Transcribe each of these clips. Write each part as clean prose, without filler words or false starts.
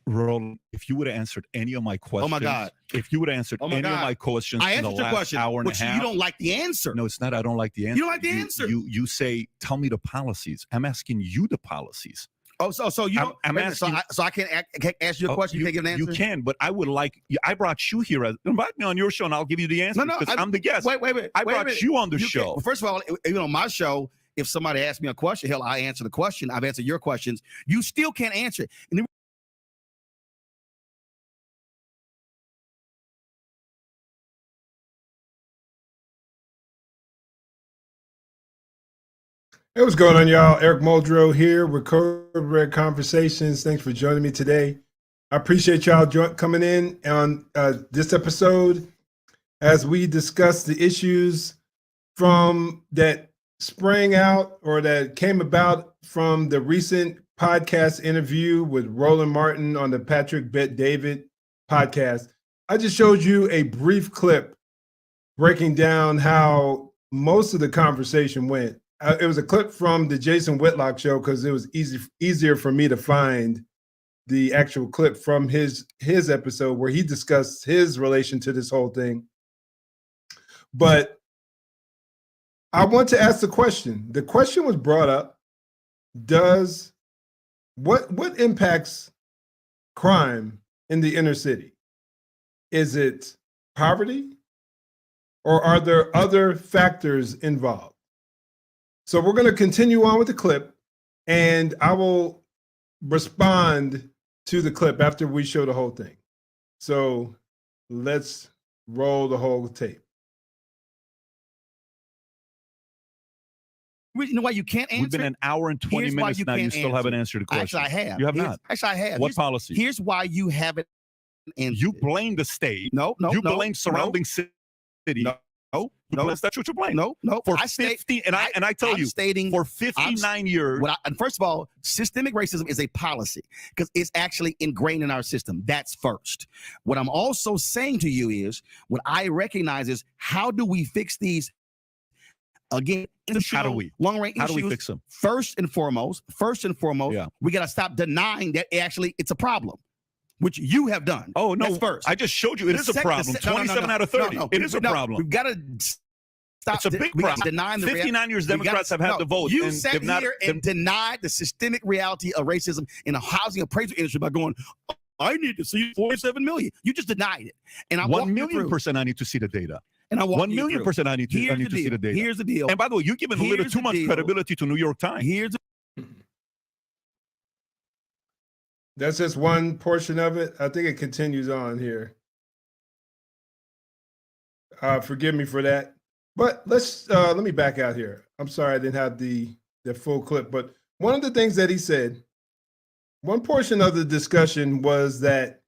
Roland, if you would have answered any of my questions, oh my God, if you would have answered any of my questions I in the answered your last question, hour and but a half, you don't like the answer. No, it's not. I don't like the answer. You don't like the answer. You say, tell me the policies. I'm asking you the policies. Oh, so you don't. I'm asking. So I can't ask you a question. You can't give an answer. You can, but I would like. I brought you here. Invite me on your show, and I'll give you the answer. No, because I'm the guest. Wait. I brought you on the show. Well, first of all, even on my show, if somebody asks me a question, hell, I answer the question. I've answered your questions. You still can't answer it. And Hey, what's going on, y'all? Eric Muldrow here with Code Red Conversations. Thanks for joining me today. I appreciate y'all coming in on this episode as we discuss the issues from that sprang out or that came about from the recent podcast interview with Roland Martin on the Patrick Bet David podcast. I just showed you a brief clip breaking down how most of the conversation went. It was a clip from the Jason Whitlock show because it was easier for me to find the actual clip from his episode where he discussed his relation to this whole thing. But I want to ask the question. The question was brought up: what impacts crime in the inner city? Is it poverty, or are there other factors involved? So we're going to continue on with the clip, and I will respond to the clip after we show the whole thing. So let's roll the whole tape. You know why you can't answer? We've been an hour and 20 minutes now. You still haven't answered the question. Actually, I have. You have not. Actually, I have. What policy? Here's why you haven't answered. You blame the state. No. You blame surrounding city. No. That's what you blame. No. For 50, and I tell you, for 59 years. And first of all, systemic racism is a policy because it's actually ingrained in our system. That's first. What I'm also saying to you is, what I recognize is, how do we fix these? Again, how do we? Long-range issues. How do we fix them? First and foremost, we got to stop denying that it's a problem, which you have done. Oh, no. That's first. I just showed you it is a problem. 27 out of 30. It is a problem. We've got to stop. It's a big problem. Denying 59 years Democrats have had the vote. You sat here and denied the systemic reality of racism in the housing appraisal industry by going, I need to see 47 million. You just denied it. And I 1,000,000% I need to see the data. And I 1,000,000% I need to see the data. Here's the deal. And by the way, you're giving a little too much credibility to New York Times. That's just one portion of it. I think it continues on here. Forgive me for that. But let me back out here. I'm sorry I didn't have the full clip. But one of the things that he said, one portion of the discussion was that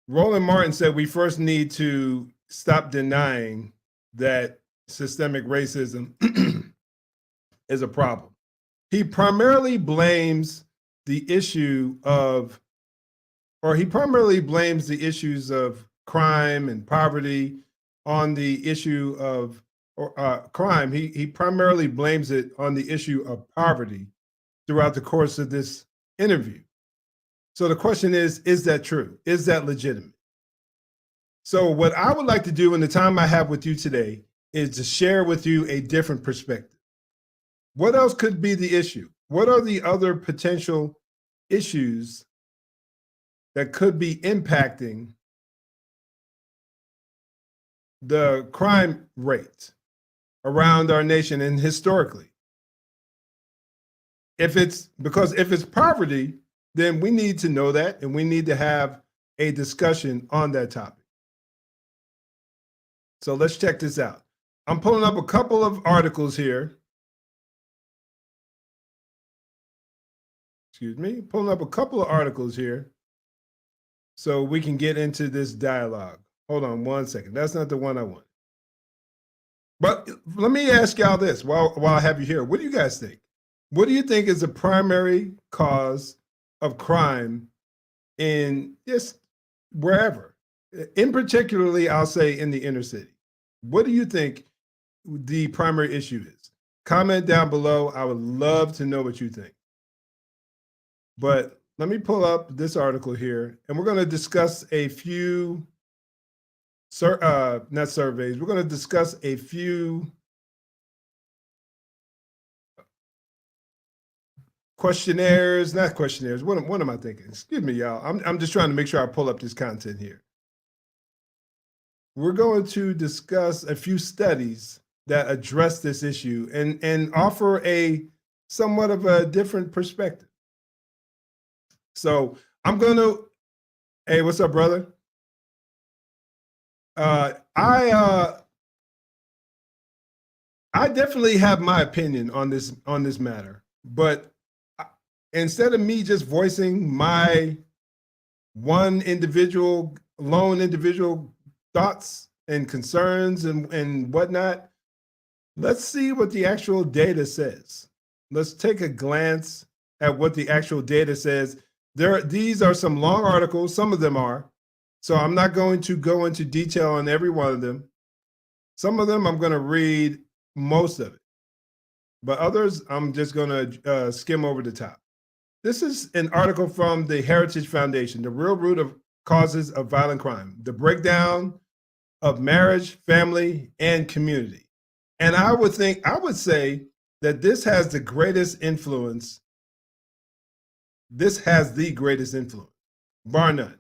Roland Martin said we first need to stop denying that systemic racism is a problem. He primarily blames the issues of crime and poverty on the issue of crime. He primarily blames it on the issue of poverty throughout the course of this interview. So the question is that true? Is that legitimate? So what I would like to do in the time I have with you today is to share with you a different perspective. What else could be the issue? What are the other potential issues that could be impacting the crime rate around our nation and historically? If it's poverty, then we need to know that, and we need to have a discussion on that topic. So let's check this out. I'm pulling up a couple of articles here. Pulling up a couple of articles here so we can get into this dialogue. Hold on one second. That's not the one I want. But let me ask y'all this while I have you here. What do you guys think? What do you think is the primary cause of crime in just wherever? In particularly, I'll say in the inner city. What do you think the primary issue is? Comment down below. I would love to know what you think. But let me pull up this article here, and we're going to discuss a few, not surveys. We're going to discuss a few questionnaires, not questionnaires. What am I thinking? Excuse me, y'all. I'm just trying to make sure I pull up this content here. We're going to discuss a few studies that address this issue and offer a somewhat of a different perspective. So I'm going to, hey, what's up, brother? I definitely have my opinion on this matter, but instead of me just voicing my lone individual thoughts and concerns and whatnot, let's see what the actual data says. Let's take a glance at what the actual data says. These are some long articles, some of them are, so I'm not going to go into detail on every one of them. Some of them I'm going to read most of it, but others I'm just going to skim over the top. This is an article from the Heritage Foundation, The Real Root of Causes of Violent Crime, the breakdown of marriage, family, and community. And I would say that this has the greatest influence. This has the greatest influence, bar none,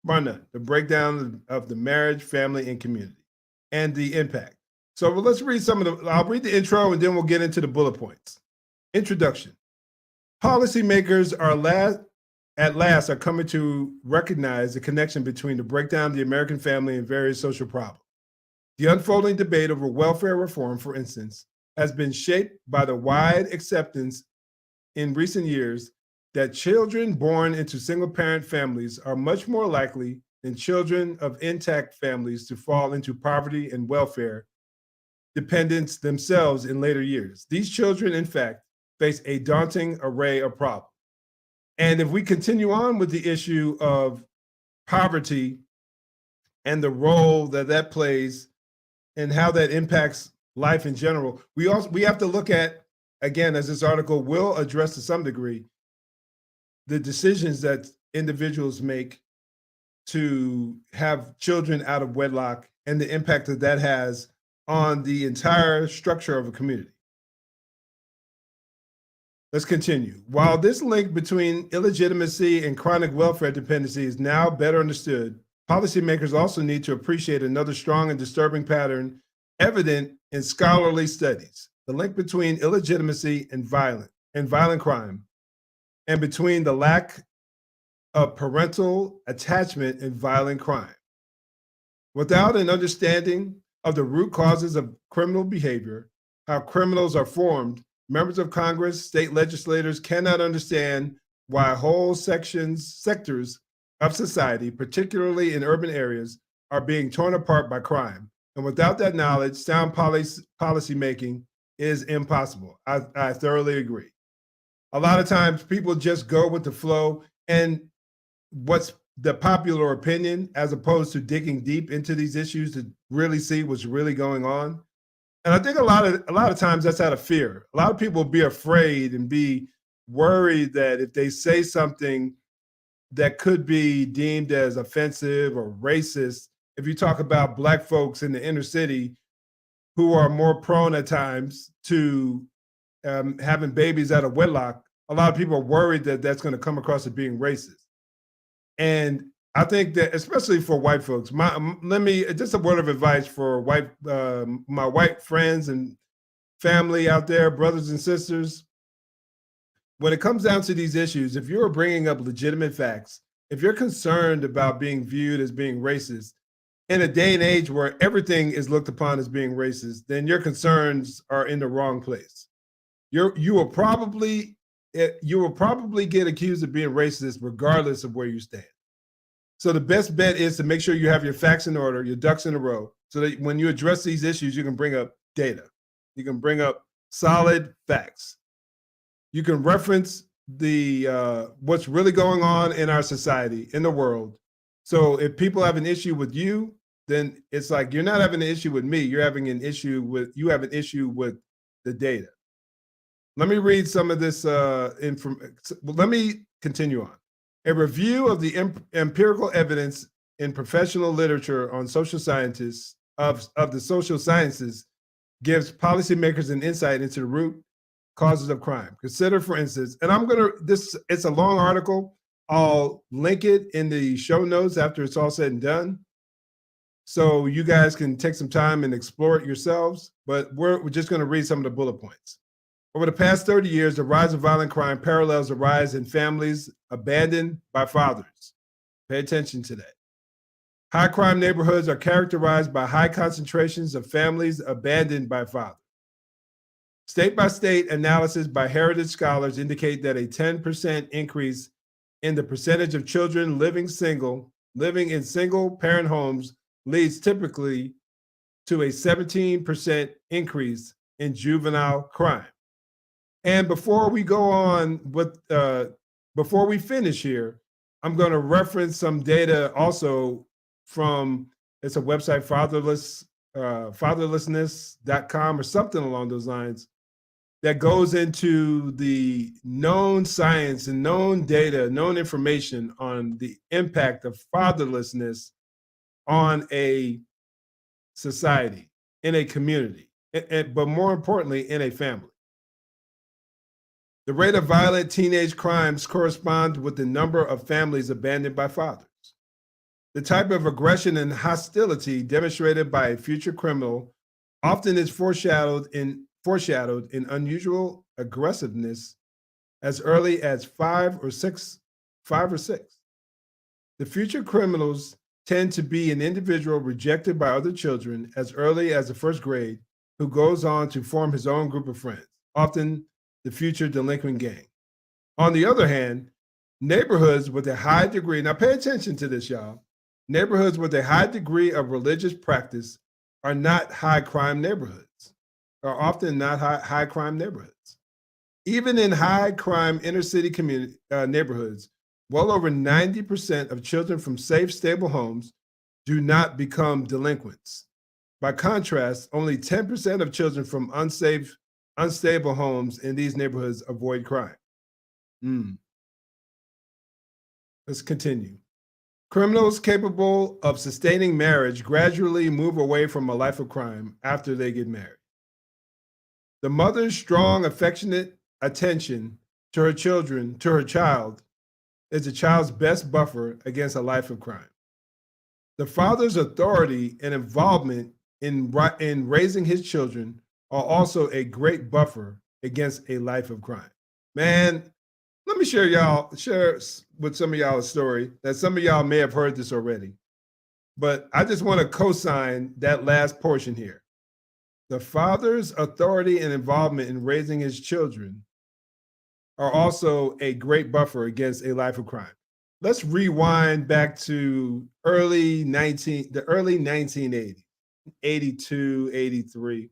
the breakdown of the marriage, family, and community, and the impact. So let's read I'll read the intro and then we'll get into the bullet points. Introduction. Policymakers at last are coming to recognize the connection between the breakdown of the American family and various social problems. The unfolding debate over welfare reform, for instance, has been shaped by the wide acceptance in recent years that children born into single-parent families are much more likely than children of intact families to fall into poverty and welfare dependence themselves in later years. These children, in fact, face a daunting array of problems. And if we continue on with the issue of poverty and the role that plays and how that impacts life in general, we have to look at, again, as this article will address to some degree, the decisions that individuals make to have children out of wedlock and the impact that has on the entire structure of a community. Let's continue. While this link between illegitimacy and chronic welfare dependency is now better understood, policymakers also need to appreciate another strong and disturbing pattern evident in scholarly studies: the link between illegitimacy and violent crime, and between the lack of parental attachment and violent crime. Without an understanding of the root causes of criminal behavior, how criminals are formed, members of Congress, state legislators cannot understand why whole sectors of society, particularly in urban areas, are being torn apart by crime. And without that knowledge, sound policy making is impossible. I thoroughly agree. A lot of times people just go with the flow and what's the popular opinion, as opposed to digging deep into these issues to really see what's really going on. And I think a lot of times that's out of fear. A lot of people be afraid and be worried that if they say something that could be deemed as offensive or racist, if you talk about Black folks in the inner city who are more prone at times to having babies out of wedlock, a lot of people are worried that that's going to come across as being racist. And I think that, especially for white folks, just a word of advice for my white friends and family out there, brothers and sisters. When it comes down to these issues, if you're bringing up legitimate facts, if you're concerned about being viewed as being racist in a day and age where everything is looked upon as being racist, then your concerns are in the wrong place. You will probably get accused of being racist regardless of where you stand. So the best bet is to make sure you have your facts in order, your ducks in a row, so that when you address these issues, you can bring up data. You can bring up solid facts. You can reference what's really going on in our society, in the world. So if people have an issue with you, then it's like you're not having an issue with me. You have an issue with the data. Let me read some of this information. Let me continue on. A review of the empirical evidence in professional literature on social scientists of the social sciences gives policymakers an insight into the root causes of crime. Consider, for instance, and it's a long article. I'll link it in the show notes after it's all said and done, so you guys can take some time and explore it yourselves. But we're just going to read some of the bullet points. Over the past 30 years, the rise of violent crime parallels the rise in families abandoned by fathers. Pay attention to that. High crime neighborhoods are characterized by high concentrations of families abandoned by fathers. State-by-state analysis by heritage scholars indicate that a 10% increase in the percentage of children living in single-parent homes leads typically to a 17% increase in juvenile crime. And before we go on before we finish here, I'm going to reference some data also from, it's a website, fatherlessness.com or something along those lines, that goes into the known science and known data, known information on the impact of fatherlessness on a society, in a community, but more importantly, in a family. The rate of violent teenage crimes corresponds with the number of families abandoned by fathers. The type of aggression and hostility demonstrated by a future criminal often is foreshadowed in unusual aggressiveness as early as 5 or 6. The future criminals tend to be an individual rejected by other children as early as the first grade, who goes on to form his own group of friends, often the future delinquent gang. On the other hand, neighborhoods with a high degree, now pay attention to this, y'all. Neighborhoods with a high degree of religious practice are not high crime neighborhoods, are often not high crime neighborhoods. Even in high crime inner city community neighborhoods, well over 90% of children from safe, stable homes do not become delinquents. By contrast, only 10% of children from unstable homes in these neighborhoods avoid crime. Let's continue. Criminals capable of sustaining marriage gradually move away from a life of crime after they get married. The mother's strong, affectionate attention to her child, is the child's best buffer against a life of crime. The father's authority and involvement in raising his children are also a great buffer against a life of crime. Man, let me share with some of y'all a story that some of y'all may have heard this already, but I just want to co-sign that last portion here. The father's authority and involvement in raising his children are also a great buffer against a life of crime. Let's rewind back to the early 1980s, 82, 83.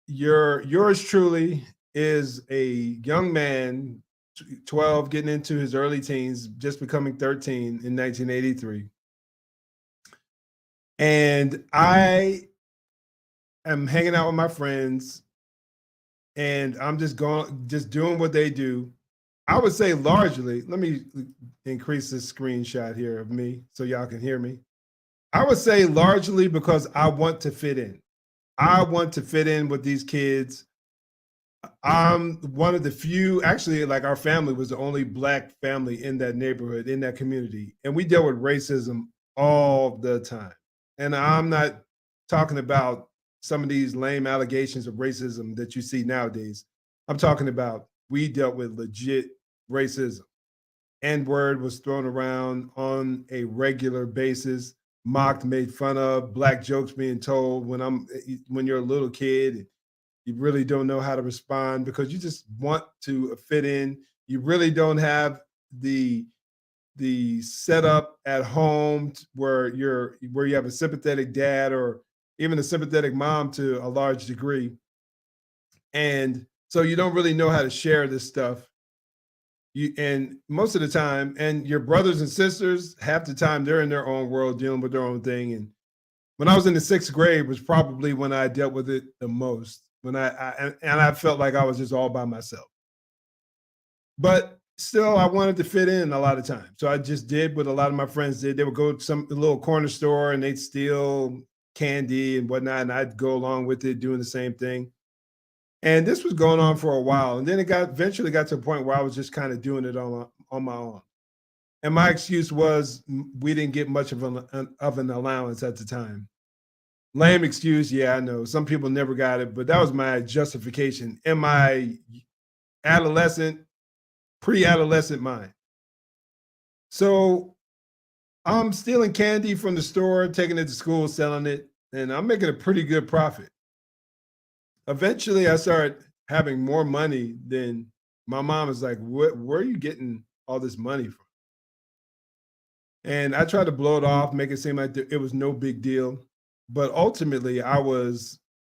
Yours truly is a young man, 12, getting into his early teens, just becoming 13 in 1983. And I am hanging out with my friends, and I'm just doing what they do. I would say largely, let me increase this screenshot here of me so y'all can hear me. I would say largely because I want to fit in. I want to fit in with these kids. I'm one of the few, actually, like our family was the only Black family in that neighborhood, in that community. And we dealt with racism all the time. And I'm not talking about some of these lame allegations of racism that you see nowadays. I'm talking about, we dealt with legit racism. N-word was thrown around on a regular basis, mocked, made fun of, Black jokes being told when you're a little kid. You really don't know how to respond because you just want to fit in. You really don't have the setup at home where you have a sympathetic dad or even a sympathetic mom to a large degree. And so you don't really know how to share this stuff. And most of the time, and your brothers and sisters, half the time they're in their own world dealing with their own thing. And when I was in the 6th grade was probably when I dealt with it the most. When I felt like I was just all by myself. But still I wanted to fit in a lot of times. So I just did what a lot of my friends did. They would go to some little corner store and they'd steal candy and whatnot, and I'd go along with it, doing the same thing. And this was going on for a while. And then it eventually got to a point where I was just kind of doing it on my own. And my excuse was we didn't get much of an allowance at the time. Lame excuse, yeah, I know. Some people never got it, but that was my justification in my pre-adolescent mind. So I'm stealing candy from the store, taking it to school, selling it, and I'm making a pretty good profit. Eventually, I started having more money than my mom was like, where are you getting all this money from? And I tried to blow it off, make it seem like it was no big deal. But ultimately,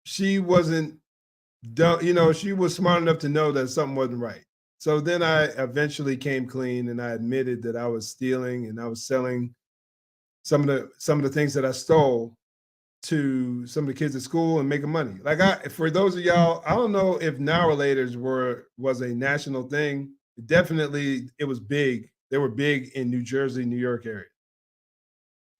she wasn't, she was smart enough to know that something wasn't right. So then I eventually came clean and I admitted that I was stealing and I was selling some of the things that I stole to some of the kids at school and making money. Like for those of y'all, I don't know if Now or Laters was a national thing. Definitely it was big. They were big in New Jersey, New York area.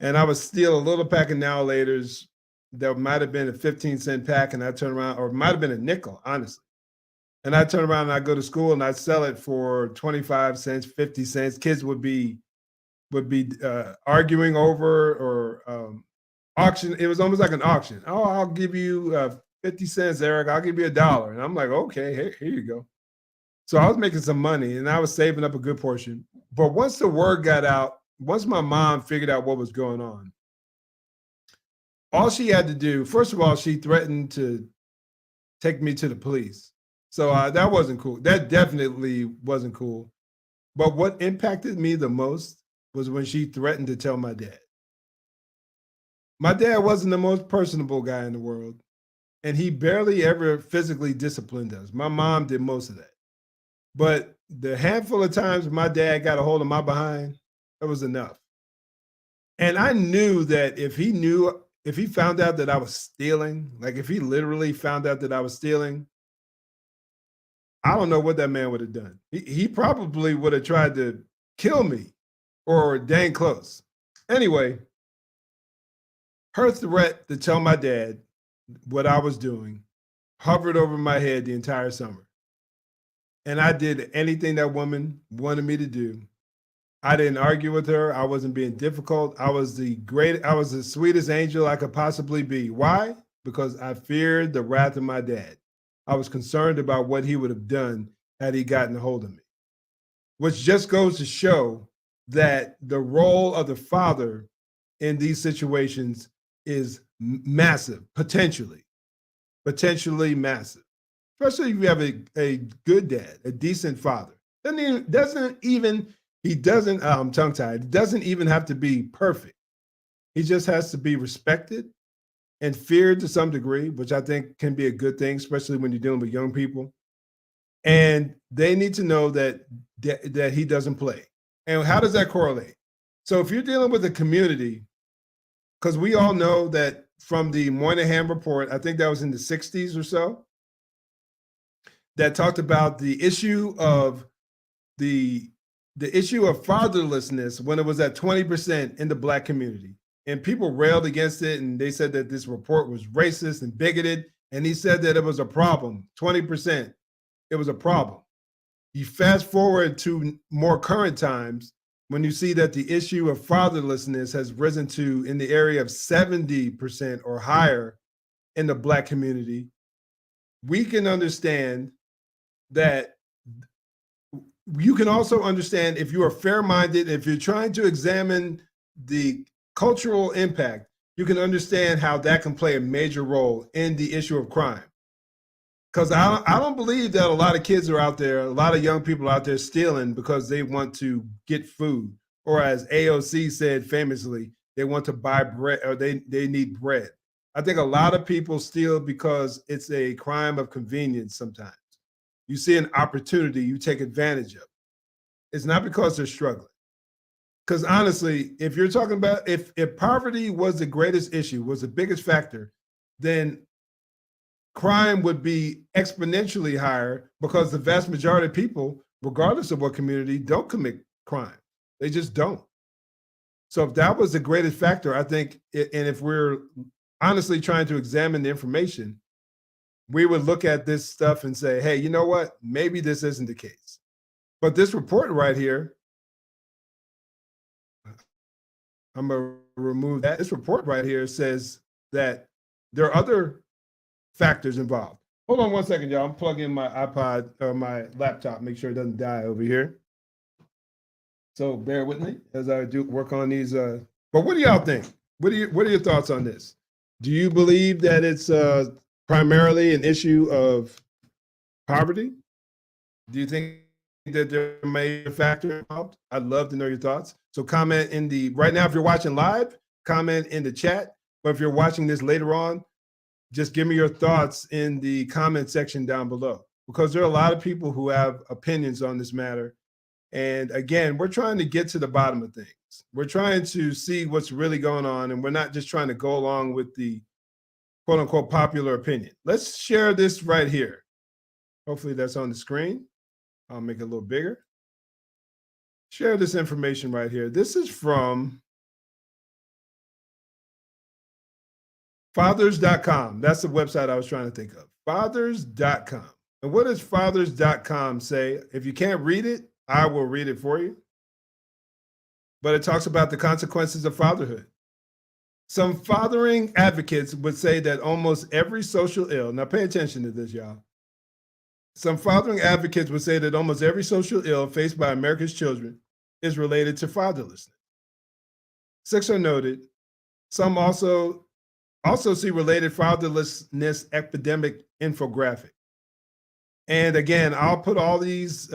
And I would steal a little pack of Now or Laters that might have been a 15-cent pack, and I turn around, or it might have been a nickel, honestly. And I turn around and I go to school and I sell it for 25 cents, 50 cents. Kids would be arguing over or auction. It was almost like an auction. Oh, I'll give you 50 cents, Eric. I'll give you $1. And I'm like, okay, here you go. So I was making some money and I was saving up a good portion. But once the word got out, once my mom figured out what was going on, all she had to do, first of all, she threatened to take me to the police. So that wasn't cool. That definitely wasn't cool. But what impacted me the most was when she threatened to tell my dad. My dad wasn't the most personable guy in the world, and he barely ever physically disciplined us. My mom did most of that. But the handful of times my dad got a hold of my behind, that was enough. And I knew that if he found out that I was stealing, like if he literally found out that I was stealing, I don't know what that man would have done. He probably would have tried to kill me or dang close. Anyway, her threat to tell my dad what I was doing hovered over my head the entire summer. And I did anything that woman wanted me to do. I didn't argue with her. I wasn't being difficult. I was the sweetest angel I could possibly be. Why? Because I feared the wrath of my dad. I was concerned about what he would have done had he gotten a hold of me. Which just goes to show that the role of the father in these situations is massive, potentially massive. Especially if you have a good dad, a decent father. I'm tongue-tied. It doesn't even have to be perfect. He just has to be respected and feared to some degree, which I think can be a good thing, especially when you're dealing with young people. And they need to know that he doesn't play. And how does that correlate? So if you're dealing with a community, because we all know that from the Moynihan report, I think that was in the 60s or so, that talked about the issue of fatherlessness when it was at 20% in the Black community. And people railed against it, and they said that this report was racist and bigoted. And he said that it was a problem, 20%. It was a problem. You fast forward to more current times when you see that the issue of fatherlessness has risen to in the area of 70% or higher in the Black community. We can understand that. You can also understand, if you are fair-minded, if you're trying to examine the cultural impact, you can understand how that can play a major role in the issue of crime. Because I don't believe that a lot of kids are out there, a lot of young people out there stealing because they want to get food. Or as AOC said famously, they want to buy bread, or they need bread. I think a lot of people steal because it's a crime of convenience sometimes. You see an opportunity, you take advantage of it. It's not because they're struggling. Because honestly, if you're talking about, if poverty was the greatest issue, was the biggest factor, then crime would be exponentially higher because the vast majority of people regardless of what community, don't commit crime. They just don't. So if that was the greatest factor, I think, and if we're honestly trying to examine the information, we would look at this stuff and say, hey, you know what? Maybe this isn't the case. But this report right here, I'm going to remove that. This report right here says that there are other factors involved. Hold on 1 second, y'all. I'm plugging my iPod or my laptop, make sure it doesn't die over here. So bear with me as I do work on these. But what do y'all think? What are your thoughts on this? Do you believe that it's primarily an issue of poverty? Do you think that there may be a factor involved? I'd love to know your thoughts. So comment in the, right now, if you're watching live, comment in the chat. But if you're watching this later on, just give me your thoughts in the comment section down below, because there are a lot of people who have opinions on this matter. And again, we're trying to get to the bottom of things. We're trying to see what's really going on, and we're not just trying to go along with the quote unquote popular opinion. Let's share this right here. Hopefully that's on the screen. I'll make it a little bigger. Share this information right here. This is from fathers.com. That's the website I was trying to think of. Fathers.com. And what does fathers.com say? If you can't read it, I will read it for you. But it talks about the consequences of fatherhood. Some fathering advocates would say that almost every social ill, now pay attention to this, y'all. Some fathering advocates would say that almost every social ill faced by America's children is related to fatherlessness. Six are noted. Some also see related fatherlessness epidemic infographic. And again, I'll put all these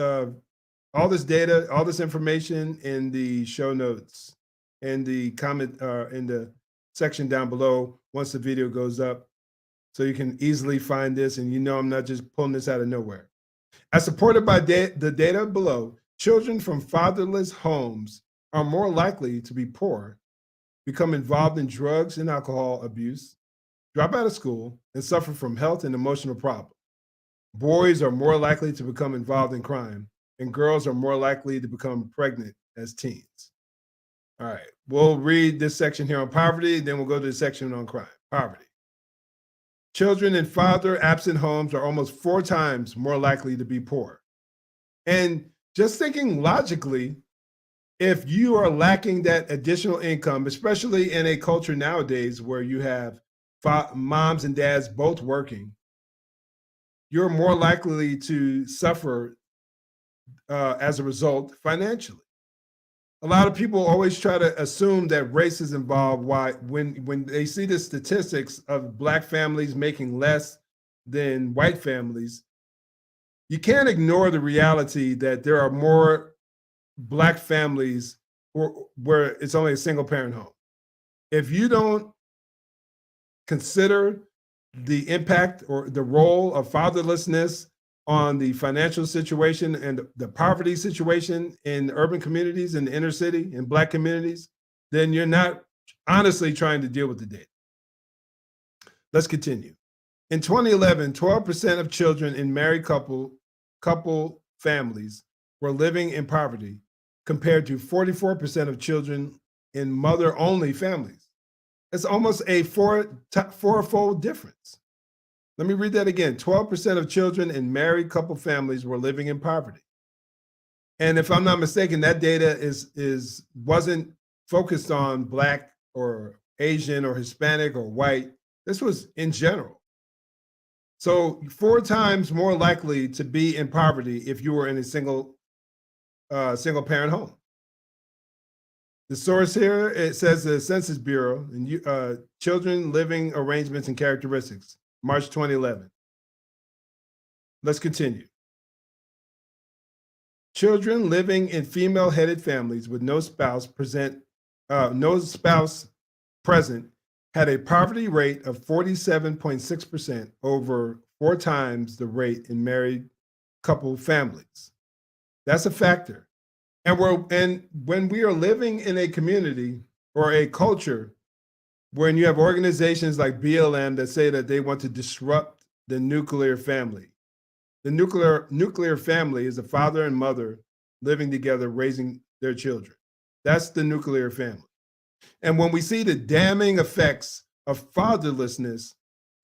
all this data, all this information in the show notes, in the comment, in the section down below once the video goes up, so you can easily find this, and you know I'm not just pulling this out of nowhere. As supported by the data below, children from fatherless homes are more likely to be poor, become involved in drugs and alcohol abuse, drop out of school, and suffer from health and emotional problems. Boys are more likely to become involved in crime, and girls are more likely to become pregnant as teens. All right, we'll read this section here on poverty, then we'll go to the section on crime. Poverty. Children in father-absent homes are almost 4 times more likely to be poor. And just thinking logically, if you are lacking that additional income, especially in a culture nowadays where you have moms and dads both working, you're more likely to suffer as a result financially. A lot of people always try to assume that race is involved. Why, when they see the statistics of Black families making less than white families, you can't ignore the reality that there are more Black families where it's only a single parent home. If you don't consider the impact or the role of fatherlessness on the financial situation and the poverty situation in urban communities, in the inner city, in Black communities, then you're not honestly trying to deal with the data. Let's continue. In 2011, 12% of children in married couple families were living in poverty, compared to 44% of children in mother-only families. It's almost a fourfold difference. Let me read that again. 12% of children in married couple families were living in poverty. And if I'm not mistaken, that data wasn't focused on Black or Asian or Hispanic or white. This was in general. So 4 times more likely to be in poverty if you were in a single parent home. The source here, it says the Census Bureau and children living arrangements and characteristics, March 2011. Let's continue. Children living in female-headed families with no spouse present had a poverty rate of 47.6%, over 4 times the rate in married couple families. That's a factor. And when we are living in a community or a culture when you have organizations like BLM that say that they want to disrupt the nuclear family, The nuclear family is the father and mother living together, raising their children. That's the nuclear family. And when we see the damning effects of fatherlessness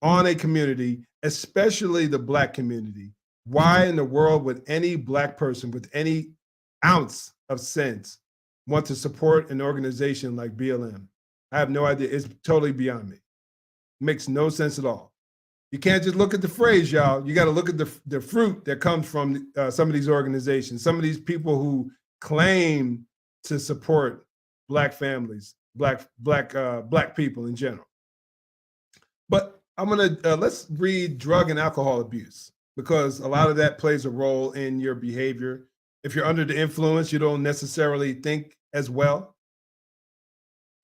on a community, especially the Black community, why in the world would any Black person with any ounce of sense want to support an organization like BLM? I have no idea. It's totally beyond me. Makes no sense at all. You can't just look at the phrase, y'all. You got to look at the fruit that comes from some of these organizations, some of these people who claim to support Black families, black people in general. But I'm gonna let's read drug and alcohol abuse, because a lot of that plays a role in your behavior. If you're under the influence, you don't necessarily think as well.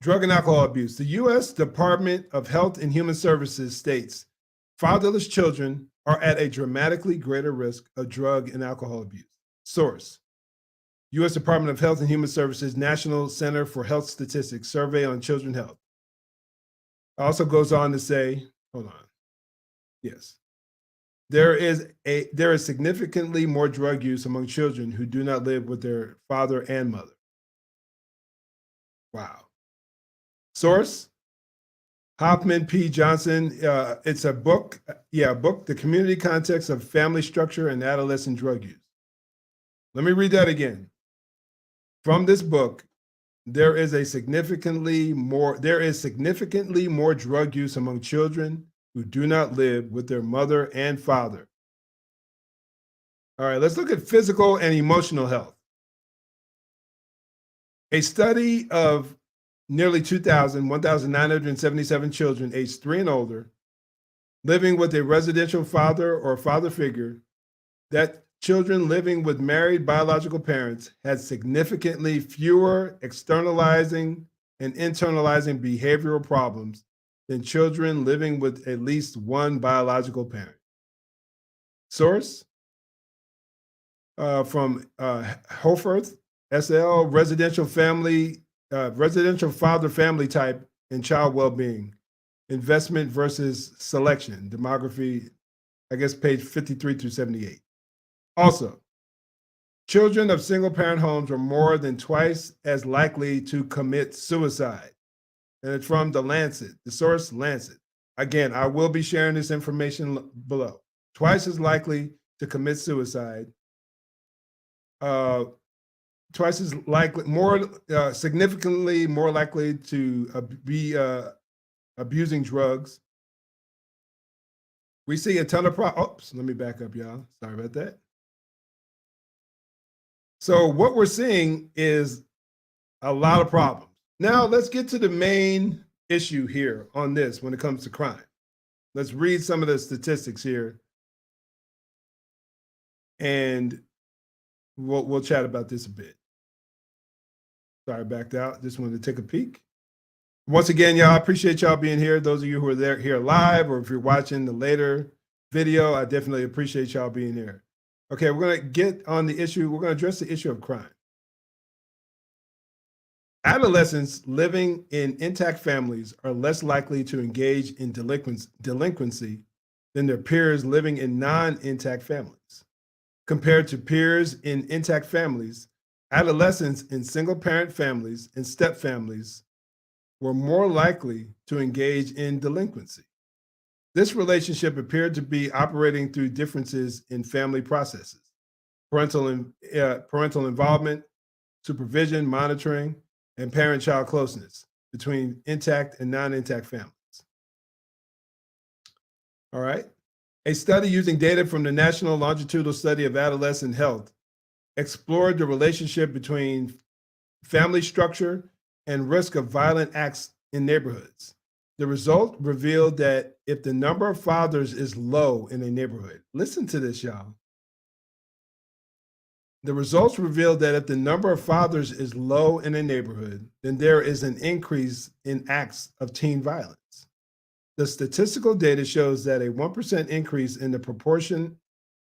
Drug and alcohol abuse. The U.S. Department of Health and Human Services states fatherless children are at a dramatically greater risk of drug and alcohol abuse. Source: U.S. Department of Health and Human Services National Center for Health Statistics Survey on Children's Health. Also goes on to say, hold on. Yes. There is significantly more drug use among children who do not live with their father and mother. Wow. Source: Hoffman P. Johnson. It's a book. Yeah, book, The Community Context of Family Structure and Adolescent Drug Use. Let me read that again. From this book, there is significantly more drug use among children who do not live with their mother and father. All right, let's look at physical and emotional health. A study of nearly 1,977 children aged 3 and older living with a residential father or father figure, that children living with married biological parents had significantly fewer externalizing and internalizing behavioral problems than children living with at least one biological parent. Source: from Hofarth, SL, residential father family type and child well-being, investment versus selection, demography, I guess page 53 through 78. Also, children of single-parent homes are more than twice as likely to commit suicide. And it's from the Lancet, the source Lancet. Again, I will be sharing this information below. Twice as likely to commit suicide, twice as likely, significantly more likely to be abusing drugs. We see a ton of oops, let me back up, y'all. Sorry about that. So what we're seeing is a lot of problems. Now let's get to the main issue here on this when it comes to crime. Let's read some of the statistics here, and we'll chat about this a bit. Sorry, I backed out. Just wanted to take a peek. Once again, y'all, I appreciate y'all being here. Those of you who are here live, or if you're watching the later video, I definitely appreciate y'all being here. Okay, we're going to get on the issue. We're going to address the issue of crime. Adolescents living in intact families are less likely to engage in delinquency than their peers living in non-intact families. Compared to peers in intact families, adolescents in single-parent families and step-families were more likely to engage in delinquency. This relationship appeared to be operating through differences in family processes, parental involvement, supervision, monitoring, and parent-child closeness between intact and non-intact families. All right. A study using data from the National Longitudinal Study of Adolescent Health explored the relationship between family structure and risk of violent acts in neighborhoods. The result revealed that if the number of fathers is low in a neighborhood, listen to this, y'all. The results revealed that if the number of fathers is low in a neighborhood, then there is an increase in acts of teen violence. The statistical data shows that a 1% increase in the proportion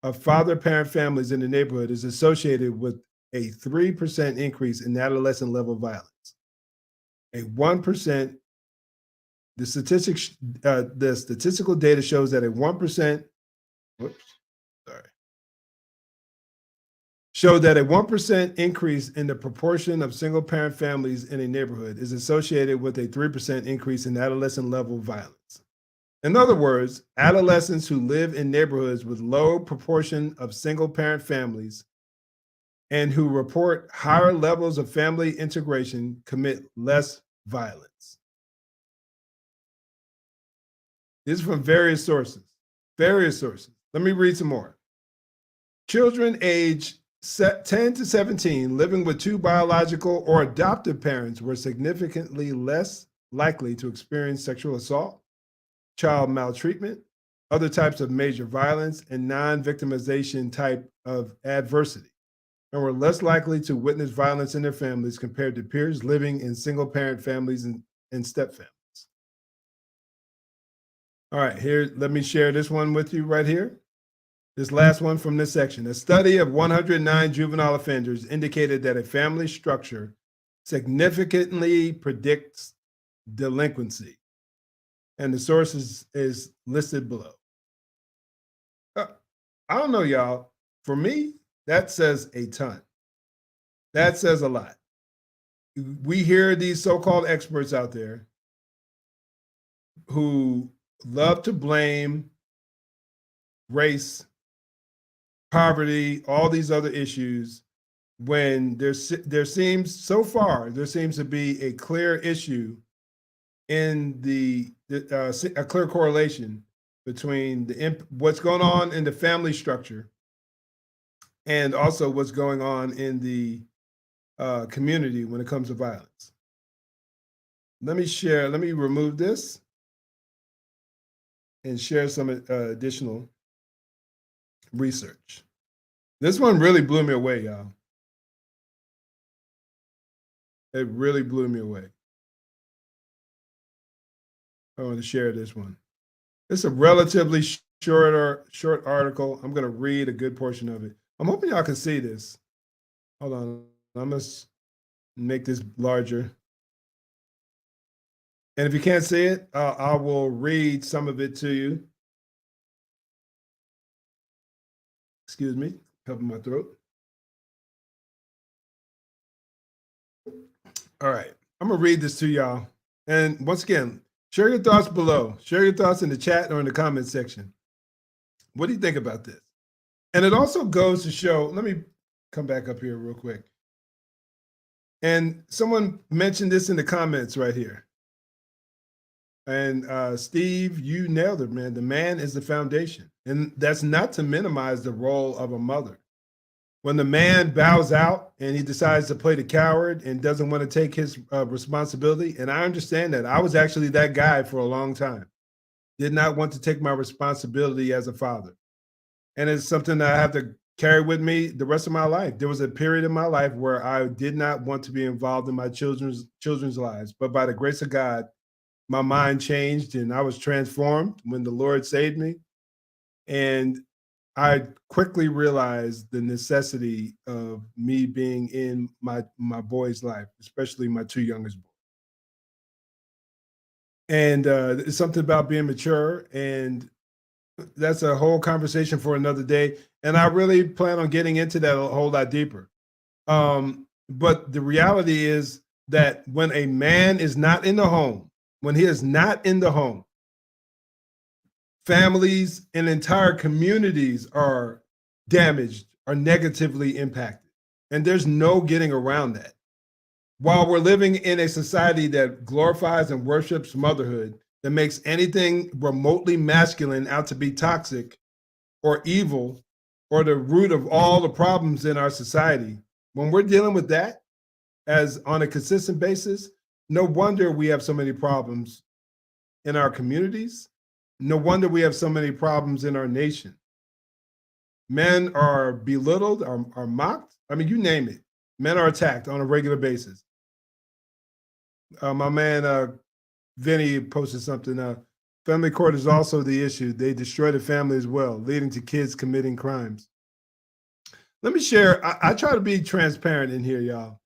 of father-parent families in the neighborhood is associated with a 3% increase in adolescent level violence. A 1%, the statistical data shows that a 1%, showed that a 1% increase in the proportion of single-parent families in a neighborhood is associated with a 3% increase in adolescent-level violence. In other words, adolescents who live in neighborhoods with low proportion of single-parent families and who report higher levels of family integration commit less violence. This is from various sources. Let me read some more. Children age 10 to 17 living with two biological or adoptive parents were significantly less likely to experience sexual assault, child maltreatment, other types of major violence, and non-victimization type of adversity, and were less likely to witness violence in their families compared to peers living in single-parent families and step-families. All right, here, let me share this one with you right here. This last one from this section. A study of 109 juvenile offenders indicated that a family structure significantly predicts delinquency. And the source is listed below. I don't know, y'all. For me, that says a ton. That says a lot. We hear these so-called experts out there who love to blame race, poverty, all these other issues, when there seems to be a clear issue in a clear correlation between what's going on in the family structure and also what's going on in the community when it comes to violence. Let me remove this and share some additional research. This one really blew me away, y'all. It really blew me away. I want to share this one. It's a relatively short article. I'm going to read a good portion of it. I'm hoping y'all can see this. Hold on. I must make this larger. And if you can't see it, I will read some of it to you. Excuse me, helping my throat. All right, I'm gonna read this to y'all. And once again, share your thoughts below. Share your thoughts in the chat or in the comment section. What do you think about this? And it also goes to show, let me come back up here real quick. And someone mentioned this in the comments right here. And Steve, you nailed it, man. The man is the foundation. And that's not to minimize the role of a mother. When the man bows out and he decides to play the coward and doesn't want to take his responsibility, and I understand that. I was actually that guy for a long time. Did not want to take my responsibility as a father. And it's something that I have to carry with me the rest of my life. There was a period in my life where I did not want to be involved in my children's lives, but by the grace of God, my mind changed and I was transformed when the Lord saved me. And I quickly realized the necessity of me being in my boy's life, especially my two youngest boys. And it's something about being mature, and that's a whole conversation for another day. And I really plan on getting into that a whole lot deeper. But the reality is that when a man is not in the home, when he is not in the home, families and entire communities are damaged, are negatively impacted. And there's no getting around that. While we're living in a society that glorifies and worships motherhood, that makes anything remotely masculine out to be toxic or evil or the root of all the problems in our society, when we're dealing with that as on a consistent basis, no wonder we have so many problems in our communities. No wonder we have so many problems in our nation. Men are belittled, are mocked. I mean, you name it. Men are attacked on a regular basis. My man, Vinny posted something. Family court is also the issue. They destroy the family as well, leading to kids committing crimes. Let me share. I try to be transparent in here, y'all.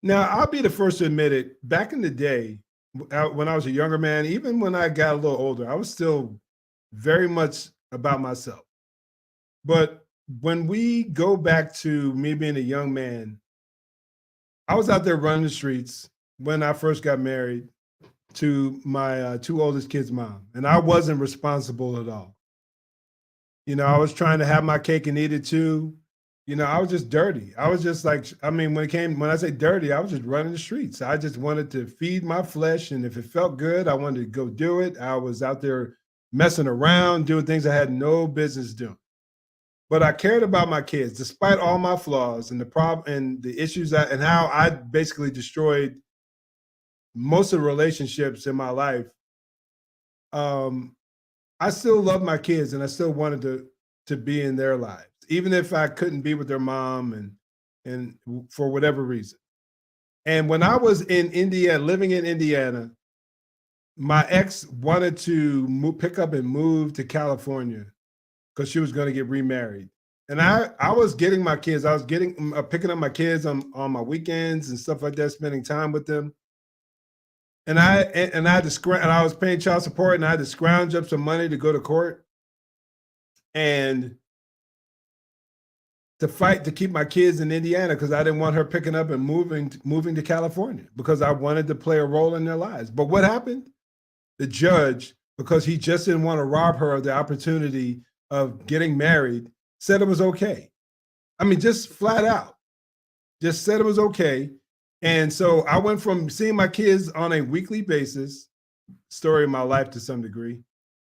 Now, I'll be the first to admit it. Back in the day, when I was a younger man, even when I got a little older, I was still very much about myself. But when we go back to me being a young man, I was out there running the streets when I first got married to my two oldest kids' mom, and I wasn't responsible at all. You know, I was trying to have my cake and eat it too. You know, I was just dirty. I was just like, I mean, when I say dirty, I was just running the streets. I just wanted to feed my flesh, and if it felt good, I wanted to go do it. I was out there messing around, doing things I had no business doing. But I cared about my kids, despite all my flaws and the problem and the issues and how I basically destroyed most of the relationships in my life. I still love my kids, and I still wanted to be in their lives, even if I couldn't be with their mom and for whatever reason. And when I was in India, living in Indiana, my ex wanted to pick up and move to California because she was going to get remarried. And I was getting my kids. I was picking up my kids on my weekends and stuff like that, spending time with them. And I was paying child support, and I had to scrounge up some money to go to court and to fight to keep my kids in Indiana because I didn't want her picking up and moving to California because I wanted to play a role in their lives. But what happened? The judge, because he just didn't want to rob her of the opportunity of getting married, said it was okay. I mean, just flat out, just said it was okay. And so I went from seeing my kids on a weekly basis, story of my life to some degree,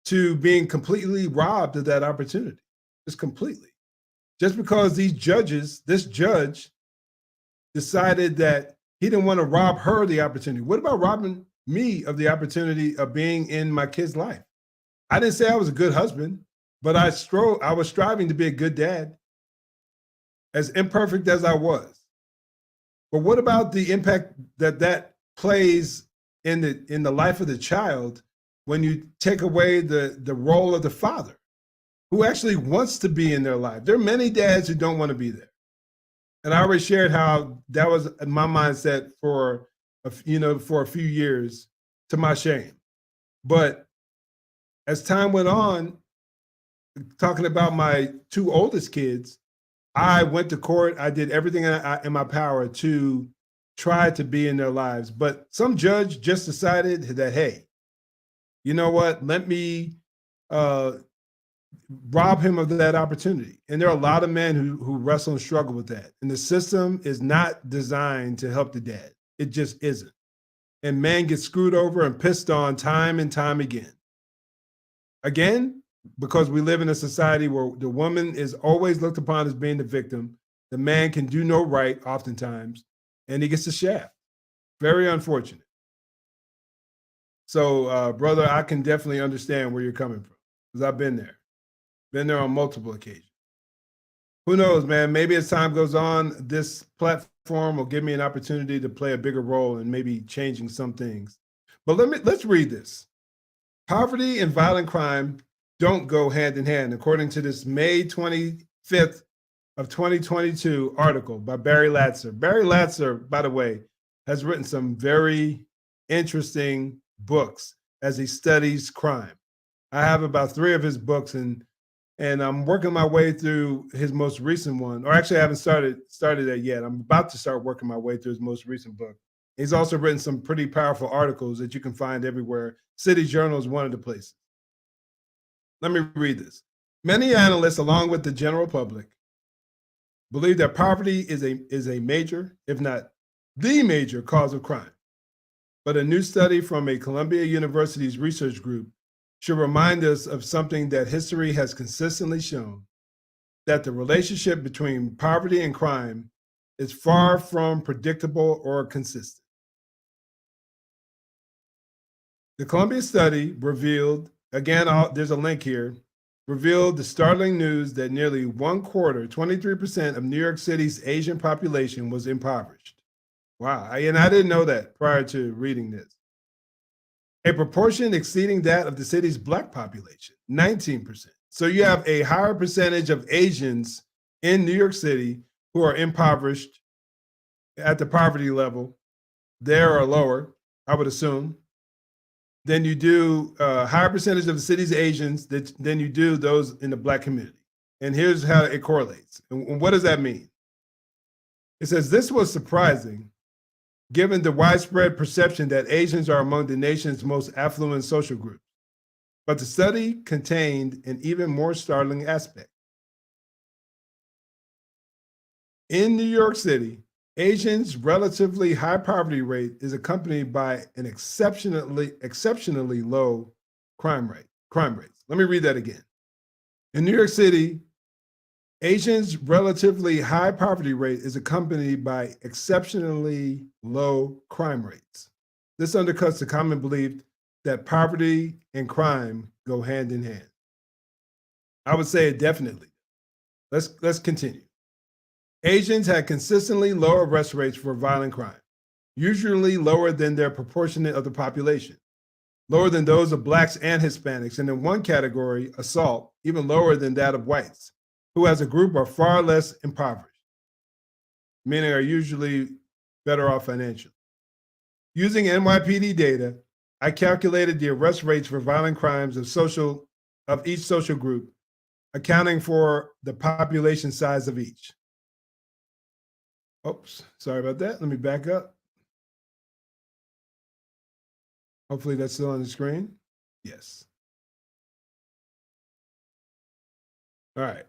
to being completely robbed of that opportunity, just completely. Just because this judge decided that he didn't want to rob her the opportunity. What about robbing me of the opportunity of being in my kid's life? I didn't say I was a good husband, but I was striving to be a good dad, as imperfect as I was. But what about the impact that plays in the life of the child when you take away the role of the father, who actually wants to be in their life? There are many dads who don't want to be there. And I already shared how that was my mindset for a few years, to my shame. But as time went on, talking about my two oldest kids, I went to court. I did everything in my power to try to be in their lives. But some judge just decided that, hey, you know what? Let me rob him of that opportunity. And there are a lot of men who wrestle and struggle with that. And the system is not designed to help the dad. It just isn't. And men get screwed over and pissed on time and time again. Again, because we live in a society where the woman is always looked upon as being the victim. The man can do no right oftentimes, and he gets the shaft. Very unfortunate. So, brother, I can definitely understand where you're coming from, because I've been there on multiple occasions. Who knows, man? Maybe as time goes on, this platform will give me an opportunity to play a bigger role in maybe changing some things. But let's read this. Poverty and violent crime don't go hand in hand, according to this May 25th of 2022 article by Barry Latzer. Barry Latzer, by the way, has written some very interesting books as he studies crime. I have about 3 of his books, and I'm working my way through his most recent one. Or actually, I haven't started that yet. I'm about to start working my way through his most recent book. He's also written some pretty powerful articles that you can find everywhere. City Journal is one of the places. Let me read this. Many analysts, along with the general public, believe that poverty is a major, if not the major, cause of crime. But a new study from a Columbia University's research group should remind us of something that history has consistently shown, that the relationship between poverty and crime is far from predictable or consistent. The Columbia study revealed, again, there's a link here, revealed the startling news that nearly 1/4, 23% of New York City's Asian population was impoverished. Wow, and I didn't know that prior to reading this. A proportion exceeding that of the city's Black population, 19%. So you have a higher percentage of Asians in New York City who are impoverished at the poverty level, there or lower, I would assume. Then you do a higher percentage of the city's Asians than you do those in the Black community. And here's how it correlates. And what does that mean? It says this was surprising given the widespread perception that Asians are among the nation's most affluent social groups. But the study contained an even more startling aspect. In New York City, Asians' relatively high poverty rate is accompanied by an exceptionally low crime rates. Let me read that again. In New York City, Asians' relatively high poverty rate is accompanied by exceptionally low crime rates. This undercuts the common belief that poverty and crime go hand in hand. I would say it definitely. Let's continue. Asians had consistently lower arrest rates for violent crime, usually lower than their proportionate of the population, lower than those of Blacks and Hispanics, and in one category, assault, even lower than that of whites, who as a group are far less impoverished, meaning are usually better off financially. Using NYPD data, I calculated the arrest rates for violent crimes of each social group, accounting for the population size of each. Oops, sorry about that. Let me back up. Hopefully that's still on the screen. Yes. All right.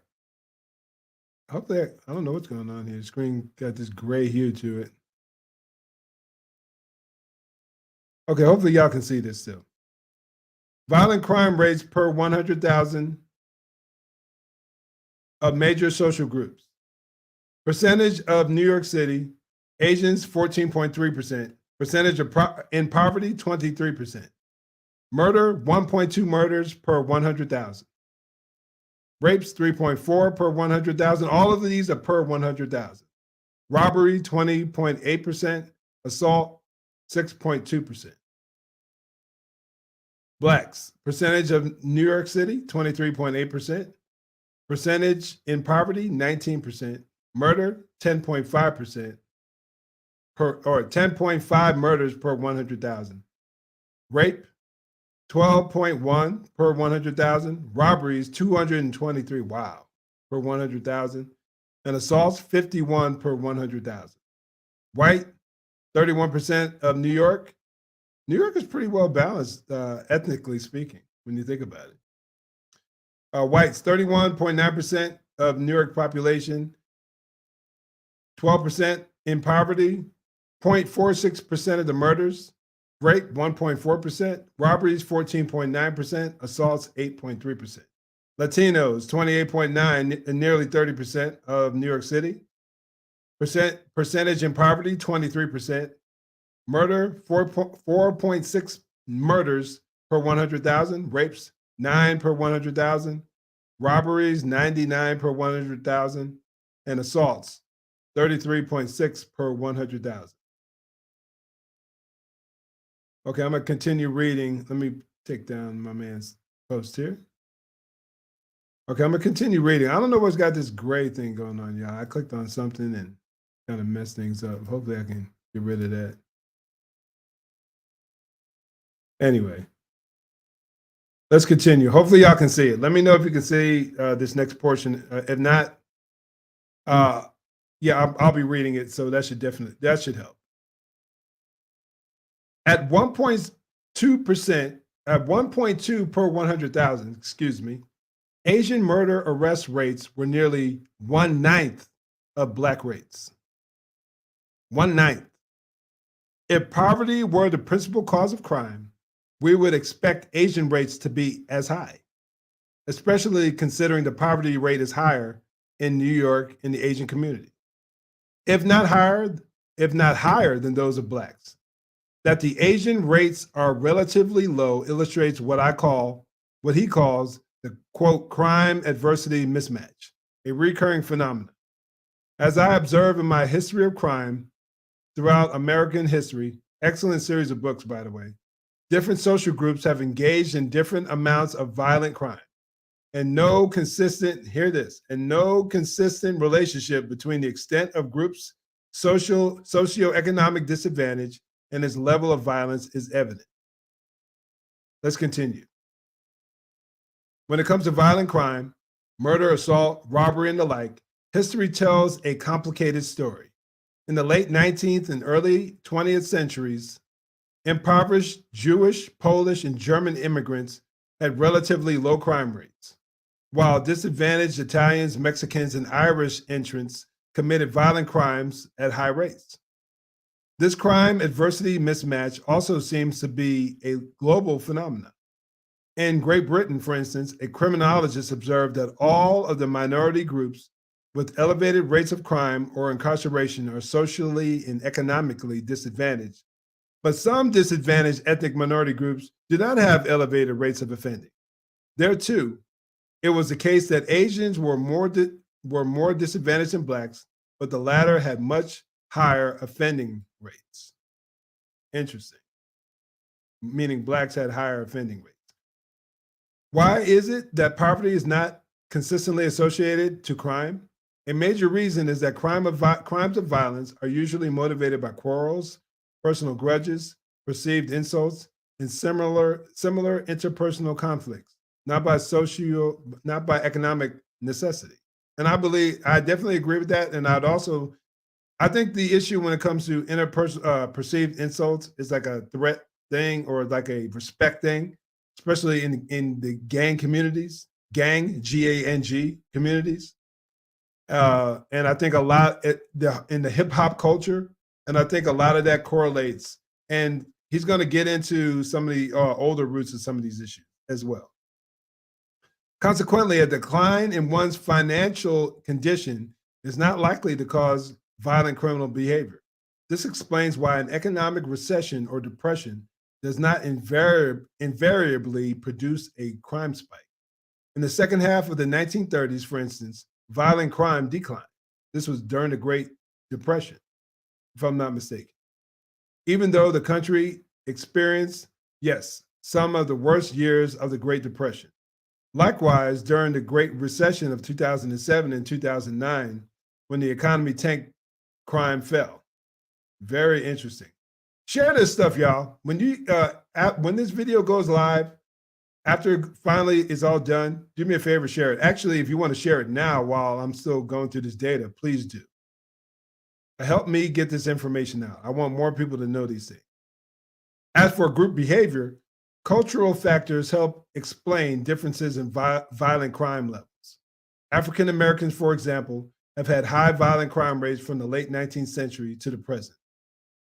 Hopefully, I don't know what's going on here. The screen got this gray hue to it. Okay, hopefully y'all can see this still. Violent crime rates per 100,000 of major social groups. Percentage of New York City, Asians 14.3%. Percentage of in poverty 23%. Murder 1.2 murders per 100,000. Rapes 3.4 per 100,000. All of these are per 100,000. Robbery 20.8%. Assault 6.2%. Blacks, percentage of New York City 23.8%. Percentage in poverty 19%. Murder 10.5% or 10.5 murders per 100,000. Rape 12.1 per 100,000. Robberies 223, wow, per 100,000. And assaults 51 per 100,000. White 31% of New York. New York is pretty well balanced ethnically speaking when you think about it. Whites 31.9% of New York population. 12% in poverty, 0.46% of the murders, rape 1.4%, robberies 14.9%, assaults 8.3%. Latinos 28.9%, nearly 30% of New York City. Percentage in poverty 23%, murder 4.6 murders per 100,000, rapes 9 per 100,000, robberies 99 per 100,000, and assaults 33.6 per 100,000. Okay, I'm gonna continue reading. Let me take down my man's post here. Okay, I'm gonna continue reading. I don't know what's got this gray thing going on, y'all. I clicked on something and kind of messed things up. Hopefully I can get rid of that. Anyway, let's continue. Hopefully y'all can see it. Let me know if you can see this next portion. If not, yeah, I'll be reading it, so that should help. At 1.2%, at 1.2 per 100,000, excuse me, Asian murder arrest rates were nearly 1/9 of Black rates. 1/9. If poverty were the principal cause of crime, we would expect Asian rates to be as high, especially considering the poverty rate is higher in New York in the Asian community. If not higher than those of Blacks. That the Asian rates are relatively low illustrates what he calls the quote crime adversity mismatch, a recurring phenomenon. As I observe in my history of crime throughout American history, excellent series of books, by the way, different social groups have engaged in different amounts of violent crime. And no consistent relationship between the extent of groups' socioeconomic disadvantage and its level of violence is evident. Let's continue. When it comes to violent crime, murder, assault, robbery, and the like, history tells a complicated story. In the late 19th and early 20th centuries, impoverished Jewish, Polish, and German immigrants had relatively low crime rates, while disadvantaged Italians, Mexicans, and Irish entrants committed violent crimes at high rates. This crime adversity mismatch also seems to be a global phenomenon. In Great Britain, for instance, a criminologist observed that all of the minority groups with elevated rates of crime or incarceration are socially and economically disadvantaged. But some disadvantaged ethnic minority groups do not have elevated rates of offending. There too, it was the case that Asians were more disadvantaged than blacks, but the latter had much higher offending rates. Interesting. Meaning blacks had higher offending rates. Why is it that poverty is not consistently associated to crime? A major reason is that crimes of violence are usually motivated by quarrels, personal grudges, perceived insults, and similar interpersonal conflicts, not by economic necessity. And I definitely agree with that. And I think the issue when it comes to perceived insults is like a threat thing or like a respect thing, especially in the gang communities, Gang communities. And I think a lot in the hip hop culture, and I think a lot of that correlates. And he's going to get into some of the older roots of some of these issues as well. Consequently, a decline in one's financial condition is not likely to cause violent criminal behavior. This explains why an economic recession or depression does not invariably produce a crime spike. In the second half of the 1930s, for instance, violent crime declined. This was during the Great Depression, if I'm not mistaken. Even though the country experienced, yes, some of the worst years of the Great Depression. Likewise, during the Great Recession of 2007 and 2009, when the economy tanked, crime fell. Very interesting. Share this stuff, y'all. When this video goes live, after finally it's all done, do me a favor, share it. Actually, if you want to share it now while I'm still going through this data, please do. Help me get this information out. I want more people to know these things. As for group behavior, cultural factors help explain differences in violent crime levels. African Americans, for example, have had high violent crime rates from the late 19th century to the present.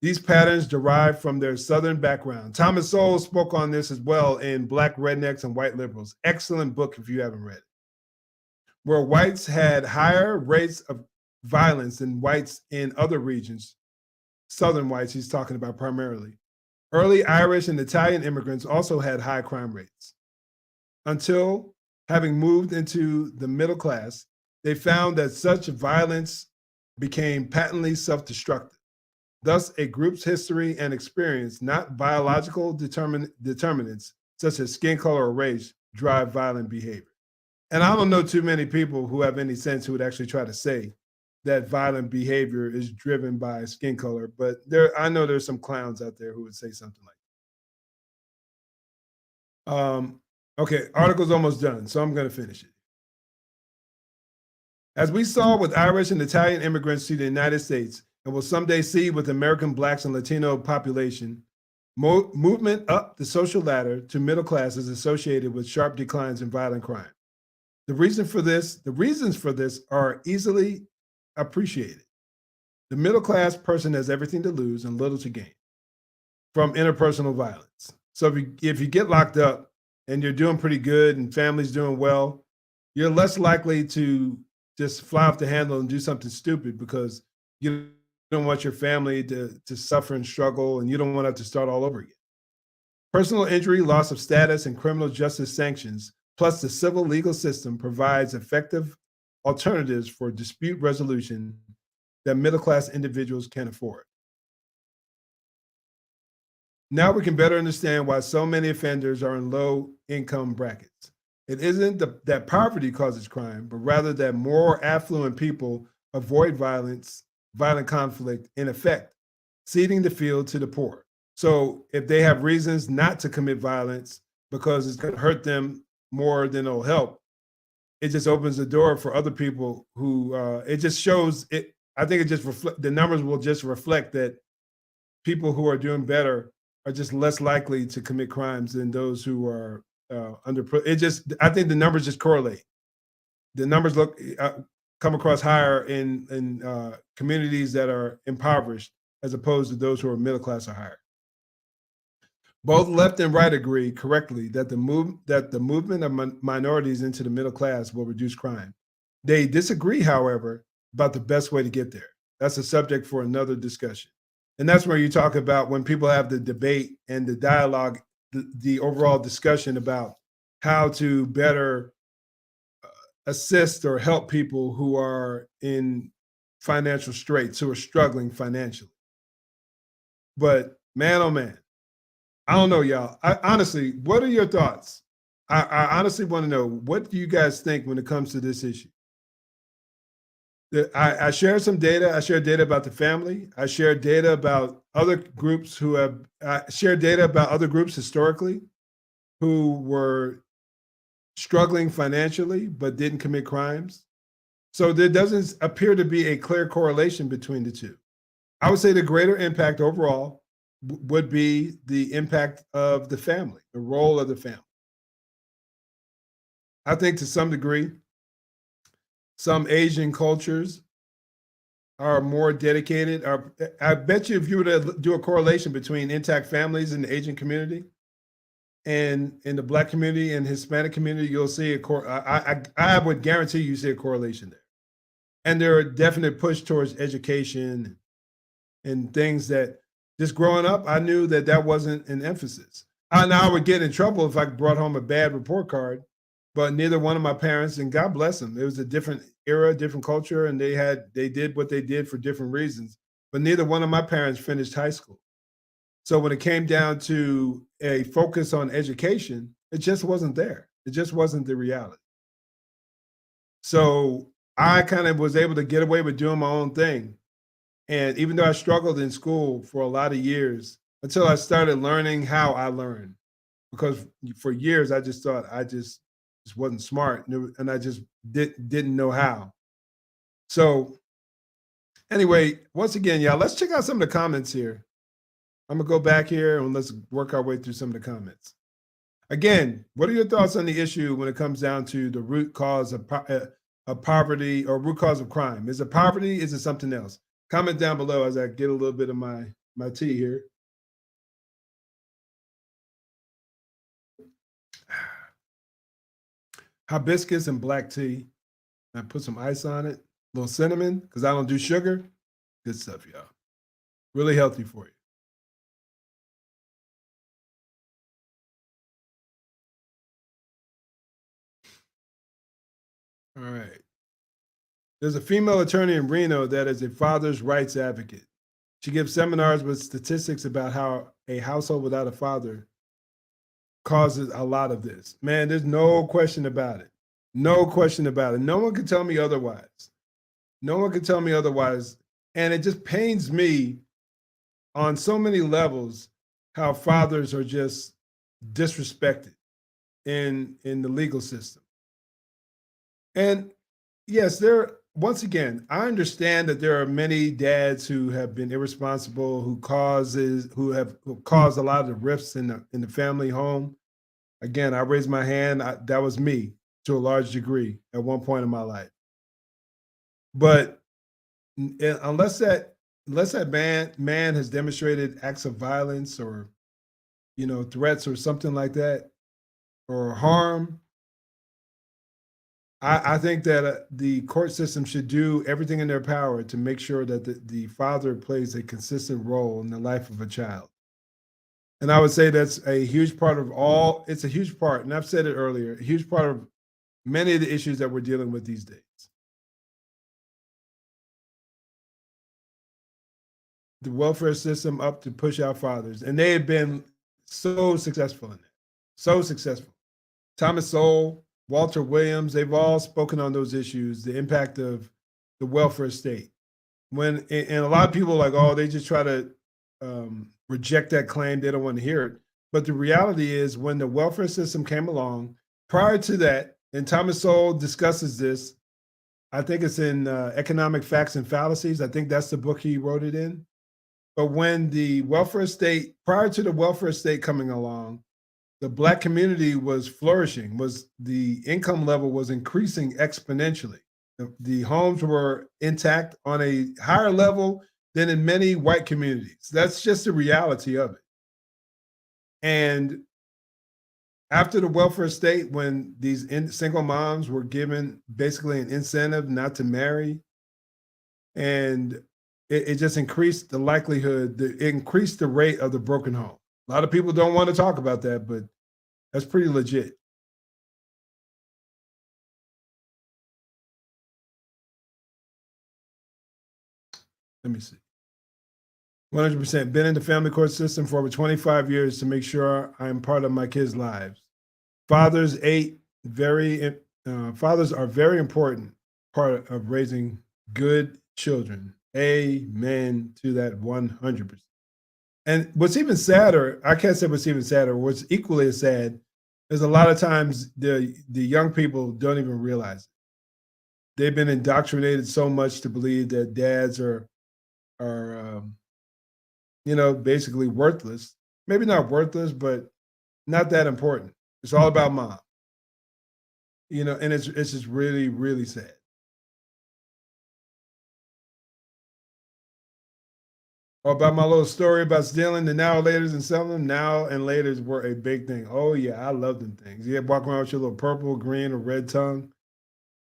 These patterns derive from their Southern background. Thomas Sowell spoke on this as well in Black Rednecks and White Liberals. Excellent book if you haven't read it. Where whites had higher rates of violence than whites in other regions, Southern whites he's talking about primarily. Early Irish and Italian immigrants also had high crime rates. Until having moved into the middle class, they found that such violence became patently self-destructive. Thus, a group's history and experience, not biological determinants such as skin color or race, drive violent behavior. And I don't know too many people who have any sense who would actually try to say that violent behavior is driven by skin color, but I know there's some clowns out there who would say something like that. Okay, article's almost done, so I'm going to finish it. As we saw with Irish and Italian immigrants to the United States, and will someday see with American Blacks and Latino population, movement up the social ladder to middle class is associated with sharp declines in violent crime. The reasons for this are easily appreciated. The middle class person has everything to lose and little to gain from interpersonal violence. So if you get locked up and you're doing pretty good and family's doing well, you're less likely to just fly off the handle and do something stupid because you don't want your family to suffer and struggle, and you don't want to have to start all over again. Personal injury, loss of status, and criminal justice sanctions, plus the civil legal system provides effective alternatives for dispute resolution that middle-class individuals can afford. Now we can better understand why so many offenders are in low-income brackets. It isn't that poverty causes crime, but rather that more affluent people avoid violent conflict, in effect, ceding the field to the poor. So if they have reasons not to commit violence because it's going to hurt them more than it'll help, it just opens the door for other people who it just shows it. I think it just the numbers will just reflect that people who are doing better are just less likely to commit crimes than those who are under. It just, I think the numbers just correlate. The numbers come across higher in communities that are impoverished as opposed to those who are middle class or higher. Both left and right agree correctly that the movement of minorities into the middle class will reduce crime. They disagree, however, about the best way to get there. That's a subject for another discussion. And that's where you talk about when people have the debate and the dialogue, the overall discussion about how to better assist or help people who are in financial straits, who are struggling financially. But man, oh man, I don't know, y'all. Honestly, what are your thoughts? I honestly want to know, what do you guys think when it comes to this issue? I shared some data. I shared data about the family. I shared data about other groups who have shared data about other groups historically who were struggling financially but didn't commit crimes. So there doesn't appear to be a clear correlation between the two. I would say the greater impact overall would be the impact of the family, the role of the family. I think to some degree, some Asian cultures are more dedicated. I bet you if you were to do a correlation between intact families in the Asian community and in the Black community and Hispanic community, you'll see I would guarantee you see a correlation there. And there are definite push towards education and things that just growing up, I knew that wasn't an emphasis. I would get in trouble if I brought home a bad report card, but neither one of my parents, and God bless them, it was a different era, different culture, and they did what they did for different reasons, but neither one of my parents finished high school. So when it came down to a focus on education, it just wasn't there. It just wasn't the reality. So I kind of was able to get away with doing my own thing. And even though I struggled in school for a lot of years, until I started learning how I learned, because for years I just thought I just wasn't smart, and I just didn't know how. So anyway, once again, y'all, let's check out some of the comments here. I'm gonna go back here and let's work our way through some of the comments. Again, what are your thoughts on the issue when it comes down to the root cause of poverty or root cause of crime? Is it poverty? Is it something else? Comment down below as I get a little bit of my tea here. Hibiscus and black tea. I put some ice on it, a little cinnamon, because I don't do sugar. Good stuff, y'all. Really healthy for you. All right. There's a female attorney in Reno that is a father's rights advocate. She gives seminars with statistics about how a household without a father causes a lot of this. Man, there's no question about it. No question about it. No one can tell me otherwise. No one can tell me otherwise. And it just pains me on so many levels how fathers are just disrespected in the legal system. And yes, once again, I understand that there are many dads who have been irresponsible, who have caused a lot of rifts in the family home. Again, I raised my hand. That was me to a large degree at one point in my life. But unless that man has demonstrated acts of violence or threats or something like that or harm, I think that the court system should do everything in their power to make sure that the father plays a consistent role in the life of a child. And I would say that's a huge part of it's a huge part, and I've said it earlier, a huge part of many of the issues that we're dealing with these days. The welfare system up to push out fathers, and they have been so successful in it, so successful. Thomas Sowell, Walter Williams, they've all spoken on those issues, the impact of the welfare state. And a lot of people are like, oh, they just try to reject that claim. They don't want to hear it. But the reality is when the welfare system came along, prior to that, And Thomas Sowell discusses this. I think it's in Economic Facts and Fallacies. I think that's the book he wrote it in. But when the welfare state, prior to the welfare state coming along, the Black community was flourishing, was the income level was increasing exponentially. The homes were intact on a higher level than in many white communities. That's just the reality of it. And after the welfare state, when these single moms were given basically an incentive not to marry, and it just increased the likelihood, it increased the rate of the broken home. A lot of people don't want to talk about that, but that's pretty legit. Let me see. 100%. Been in the family court system for over 25 years to make sure I'm part of my kids' lives. Fathers are very important part of raising good children. Amen to that 100%. And what's even sadder, I can't say what's even sadder, what's equally as sad is a lot of times the young people don't even realize it. They've been indoctrinated so much to believe that dads are basically worthless. Maybe not worthless, but not that important. It's all about mom. And it's just really, really sad. Or about my little story about stealing the now and laters and selling them. Now and laters were a big thing. Oh yeah, I love them things. Yeah, walk around with your little purple, green, or red tongue.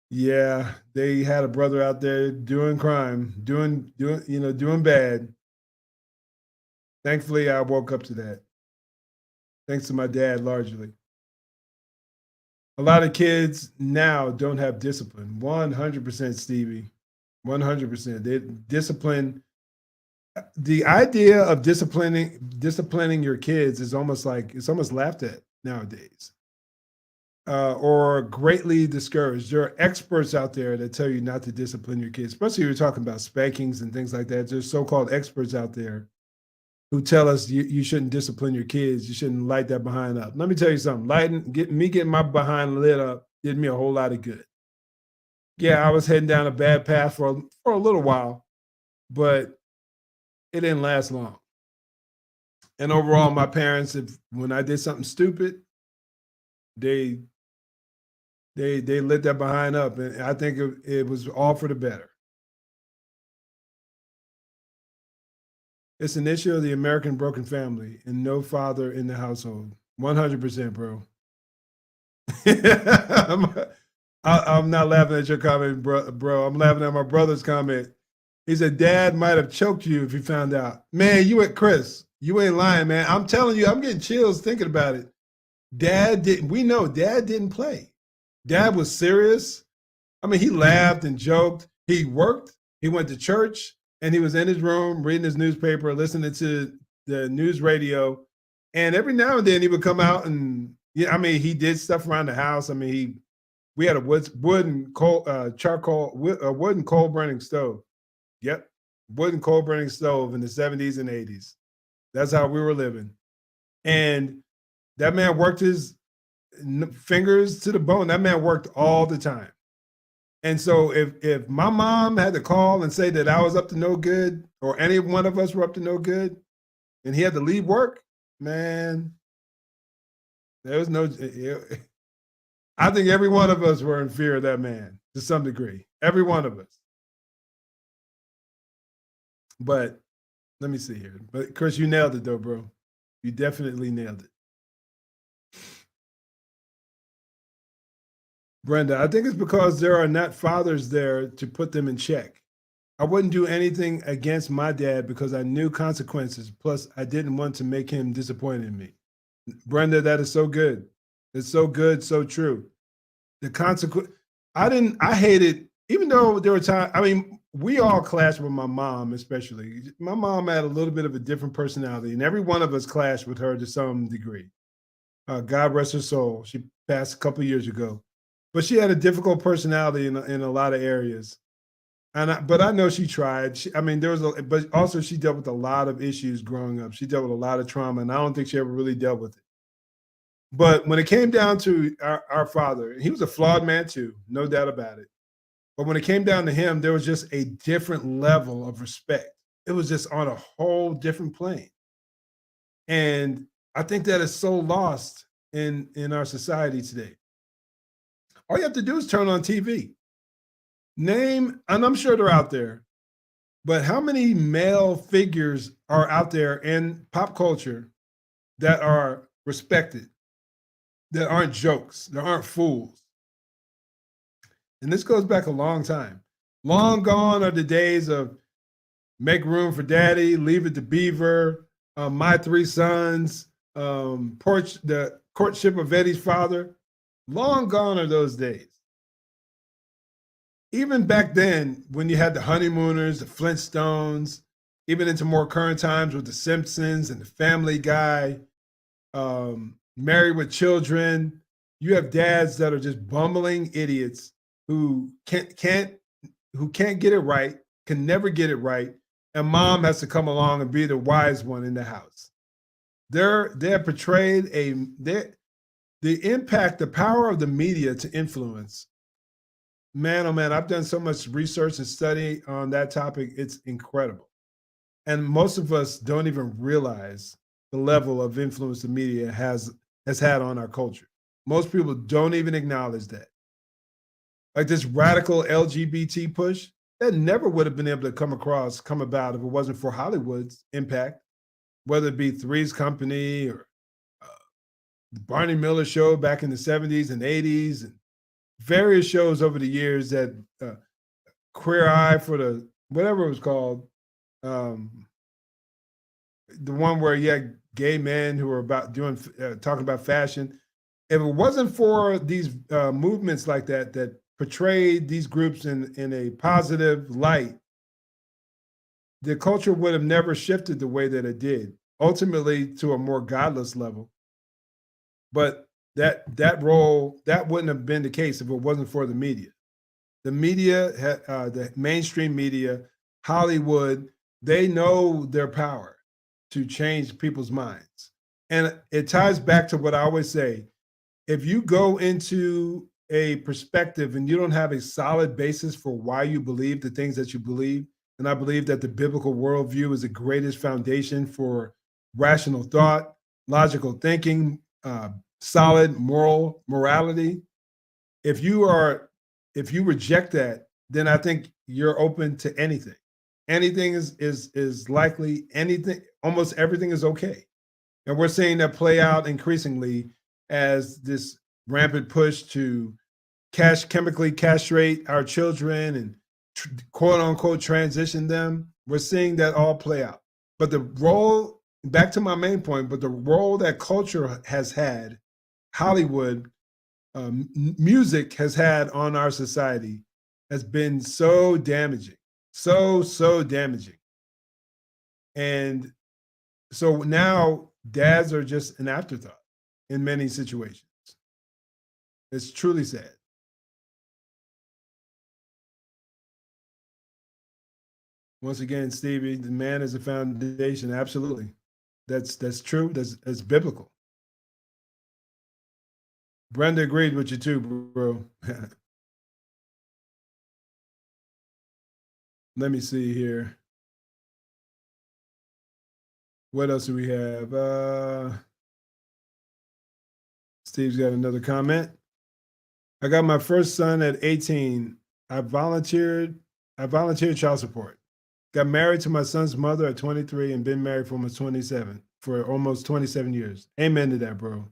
Yeah, they had a brother out there doing crime, doing bad. Thankfully, I woke up to that. Thanks to my dad, largely. A lot of kids now don't have discipline. 100%, Stevie. 100%. They discipline. The idea of disciplining your kids is almost laughed at nowadays, or greatly discouraged. There are experts out there that tell you not to discipline your kids, especially if you're talking about spankings and things like that. There's so-called experts out there who tell us you shouldn't discipline your kids. You shouldn't light that behind up. Let me tell you something. Getting my behind lit up did me a whole lot of good. Yeah, I was heading down a bad path for a little while, but it didn't last long. And overall, my parents, when I did something stupid, they lit that behind up, and I think it was all for the better. It's an issue of the American broken family and no father in the household. 100%, bro. I'm not laughing at your comment, bro. I'm laughing at my brother's comment. He said, Dad might have choked you if he found out. Man, Chris, you ain't lying, man. I'm telling you, I'm getting chills thinking about it. Dad didn't play. Dad was serious. I mean, he laughed and joked. He worked. He went to church, and he was in his room reading his newspaper, listening to the news radio. And every now and then he would come out and, he did stuff around the house. We had a wood and coal burning stove. Yep. Wood and coal burning stove in the 70s and 80s. That's how we were living. And that man worked his fingers to the bone. That man worked all the time. And so if my mom had to call and say that I was up to no good, or any one of us were up to no good, and he had to leave work, man, there was no. I think every one of us were in fear of that man to some degree. Every one of us. But let me see here. But Chris, you nailed it though, bro. You definitely nailed it. Brenda, I think it's because there are not fathers there to put them in check. I wouldn't do anything against my dad because I knew consequences. Plus, I didn't want to make him disappointed in me. Brenda, that is so good. It's so good, so true. The consequence, I hated, even though there were times, we all clashed with my mom, especially. My mom had a little bit of a different personality, and every one of us clashed with her to some degree. God rest her soul. She passed a couple of years ago. But she had a difficult personality in a lot of areas. But I know she tried. But also she dealt with a lot of issues growing up. She dealt with a lot of trauma, and I don't think she ever really dealt with it. But when it came down to our father, he was a flawed man too, no doubt about it. But when it came down to him, there was just a different level of respect. It was just on a whole different plane. And I think that is so lost in our society today. All you have to do is turn on TV. Name, and I'm sure they're out there, but how many male figures are out there in pop culture that are respected, that aren't jokes, that aren't fools? And this goes back a long time. Long gone are the days of Make Room for Daddy, Leave It to Beaver, My Three Sons, the Courtship of Eddie's Father. Long gone are those days. Even back then, when you had the Honeymooners, the Flintstones, even into more current times with the Simpsons and the Family Guy, Married with Children, you have dads that are just bumbling idiots who can't get it right, can never get it right, and mom has to come along and be the wise one in the house. They have portrayed the impact, the power of the media to influence. Man, oh man, I've done so much research and study on that topic. It's incredible. And most of us don't even realize the level of influence the media has had on our culture. Most people don't even acknowledge that. Like this radical LGBT push, that never would have been able to come about if it wasn't for Hollywood's impact, whether it be Three's Company or the Barney Miller Show back in the 70s and 80s, and various shows over the years that Queer Eye for the, whatever it was called, the one where you had gay men who were talking about fashion. If it wasn't for these movements like that portrayed these groups in a positive light, the culture would have never shifted the way that it did, ultimately to a more godless level. But that wouldn't have been the case if it wasn't for the media. The media, the mainstream media, Hollywood, they know their power to change people's minds. And it ties back to what I always say. If you go into a perspective and you don't have a solid basis for why you believe the things that you believe, and I believe that the biblical worldview is the greatest foundation for rational thought, logical thinking, solid morality. If you reject that, then I think you're open to anything. Anything is likely, almost everything is okay. And we're seeing that play out increasingly as this rampant push to chemically castrate our children and quote unquote transition them. We're seeing that all play out. But the role, back to my main point, but the role that culture has had, Hollywood, music has had on our society has been so damaging, so damaging. And so now dads are just an afterthought in many situations. It's truly sad. Once again, Stevie, the man is a foundation. Absolutely. That's true. That's biblical. Brenda agreed with you too, bro. Let me see here. What else do we have? Steve's got another comment. I got my first son at 18. I volunteered child support. Got married to my son's mother at 23 and been married for almost 27 years. Amen to that, bro.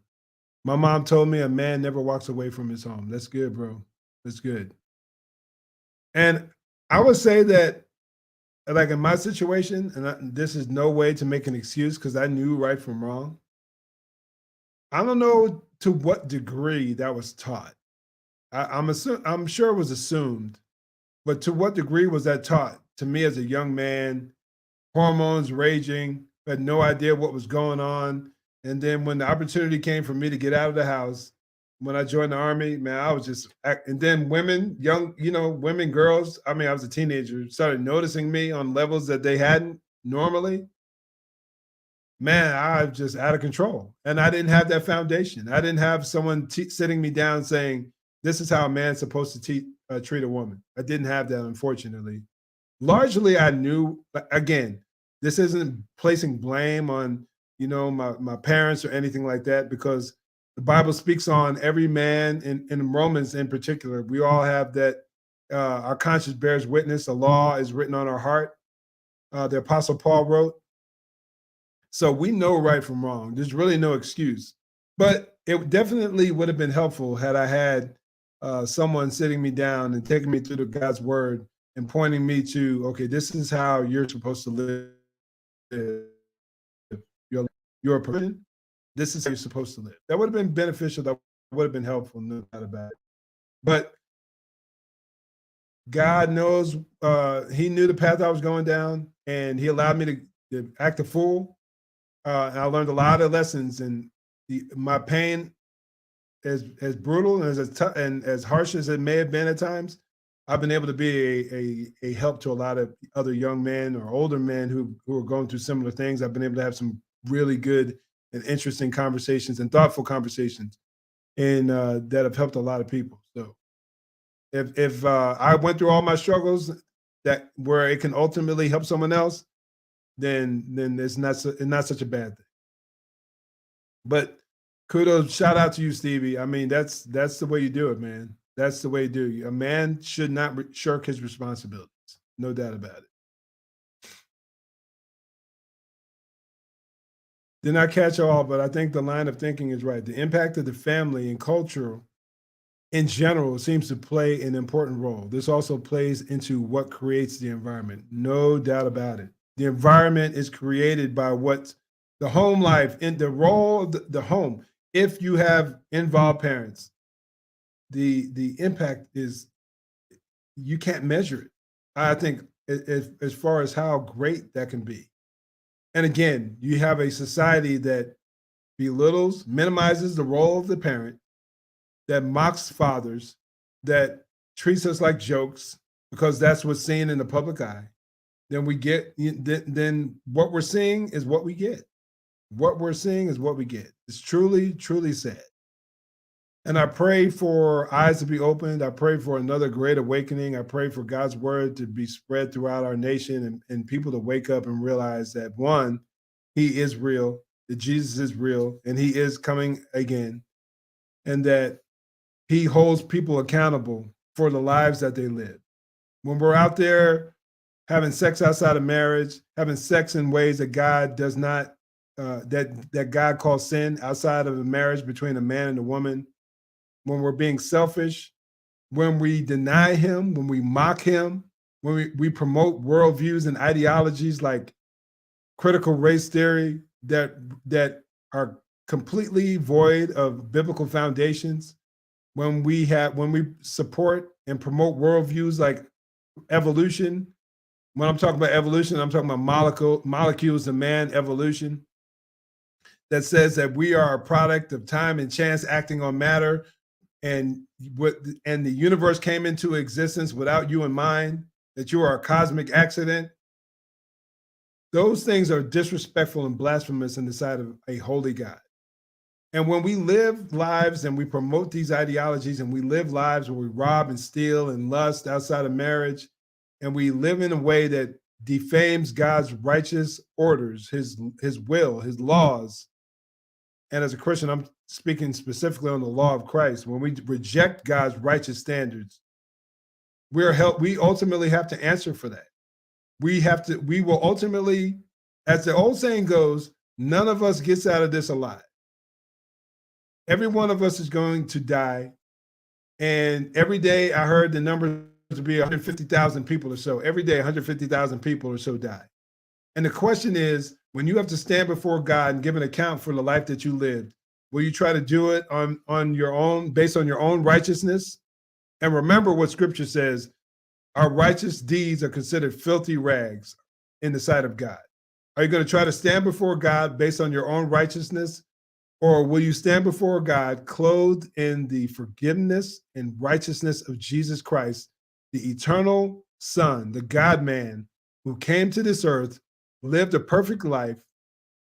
My mom told me a man never walks away from his home. That's good, bro. That's good. And I would say that, like in my situation, and this is no way to make an excuse because I knew right from wrong. I don't know to what degree that was taught. I'm sure it was assumed, but to what degree was that taught to me as a young man? Hormones raging, had no idea what was going on. And then when the opportunity came for me to get out of the house, when I joined the Army, man, I was just, and then women, women, girls, I was a teenager, started noticing me on levels that they hadn't normally. man, I was just out of control. And I didn't have that foundation. I didn't have someone sitting me down saying, this is how a man's supposed to treat a woman. I didn't have that, unfortunately. Largely, I knew, again, this isn't placing blame on, my parents or anything like that, because the Bible speaks on every man in Romans in particular. We all have that, our conscience bears witness. The law is written on our heart. The Apostle Paul wrote. So we know right from wrong. There's really no excuse. But it definitely would have been helpful had I had someone sitting me down and taking me through the God's word and pointing me to, okay, this is how you're supposed to live. You're a person. This is how you're supposed to live. That would have been beneficial. That would have been helpful, no doubt about it. But God knows, he knew the path I was going down, and he allowed me to act a fool. And I learned a lot of lessons, and my pain, as brutal and as harsh as it may have been at times, I've been able to be a help to a lot of other young men or older men who are going through similar things. I've been able to have some really good and interesting conversations and thoughtful conversations, and that have helped a lot of people. So if I went through all my struggles that where it can ultimately help someone else, then it's not such a bad thing. But kudos, shout out to you, Stevie. I mean, that's the way you do it, man. That's the way you do it. A man should not shirk his responsibilities. No doubt about it. Did not catch all, but I think the line of thinking is right. The impact of the family and culture in general seems to play an important role. This also plays into what creates the environment. No doubt about it. The environment is created by what the home life and the role of the home. If you have involved parents, the impact is, you can't measure it. I think as far as how great that can be. And again, you have a society that belittles, minimizes the role of the parent, that mocks fathers, that treats us like jokes because that's what's seen in the public eye. Then what we're seeing is what we get. What we're seeing is what we get. It's truly, truly sad. And I pray for eyes to be opened. I pray for another great awakening. I pray for God's word to be spread throughout our nation and people to wake up and realize that, one, he is real, that Jesus is real, and he is coming again, and that he holds people accountable for the lives that they live. When we're out there having sex outside of marriage, having sex in ways that God does not, that God calls sin outside of a marriage between a man and a woman, when we're being selfish, when we deny him, when we mock him, when we promote worldviews and ideologies like critical race theory that are completely void of biblical foundations, when we support and promote worldviews like evolution. When I'm talking about evolution, I'm talking about molecules of man evolution, that says that we are a product of time and chance acting on matter, and the universe came into existence without you in mind, that you are a cosmic accident. Those things are disrespectful and blasphemous in the sight of a holy God. And when we live lives and we promote these ideologies, and we live lives where we rob and steal and lust outside of marriage, and we live in a way that defames God's righteous orders, his will, his laws. And as a Christian, I'm speaking specifically on the law of Christ. When we reject God's righteous standards, we ultimately have to answer for that. We will ultimately, as the old saying goes, none of us gets out of this alive. Every one of us is going to die. And every day I heard the number to be 150,000 people or so. Every day, 150,000 people or so die. And the question is, when you have to stand before God and give an account for the life that you lived, will you try to do it on your own, based on your own righteousness? And remember what scripture says, our righteous deeds are considered filthy rags in the sight of God. Are you going to try to stand before God based on your own righteousness? Or will you stand before God clothed in the forgiveness and righteousness of Jesus Christ, the eternal Son, the God-man, who came to this earth, lived a perfect life,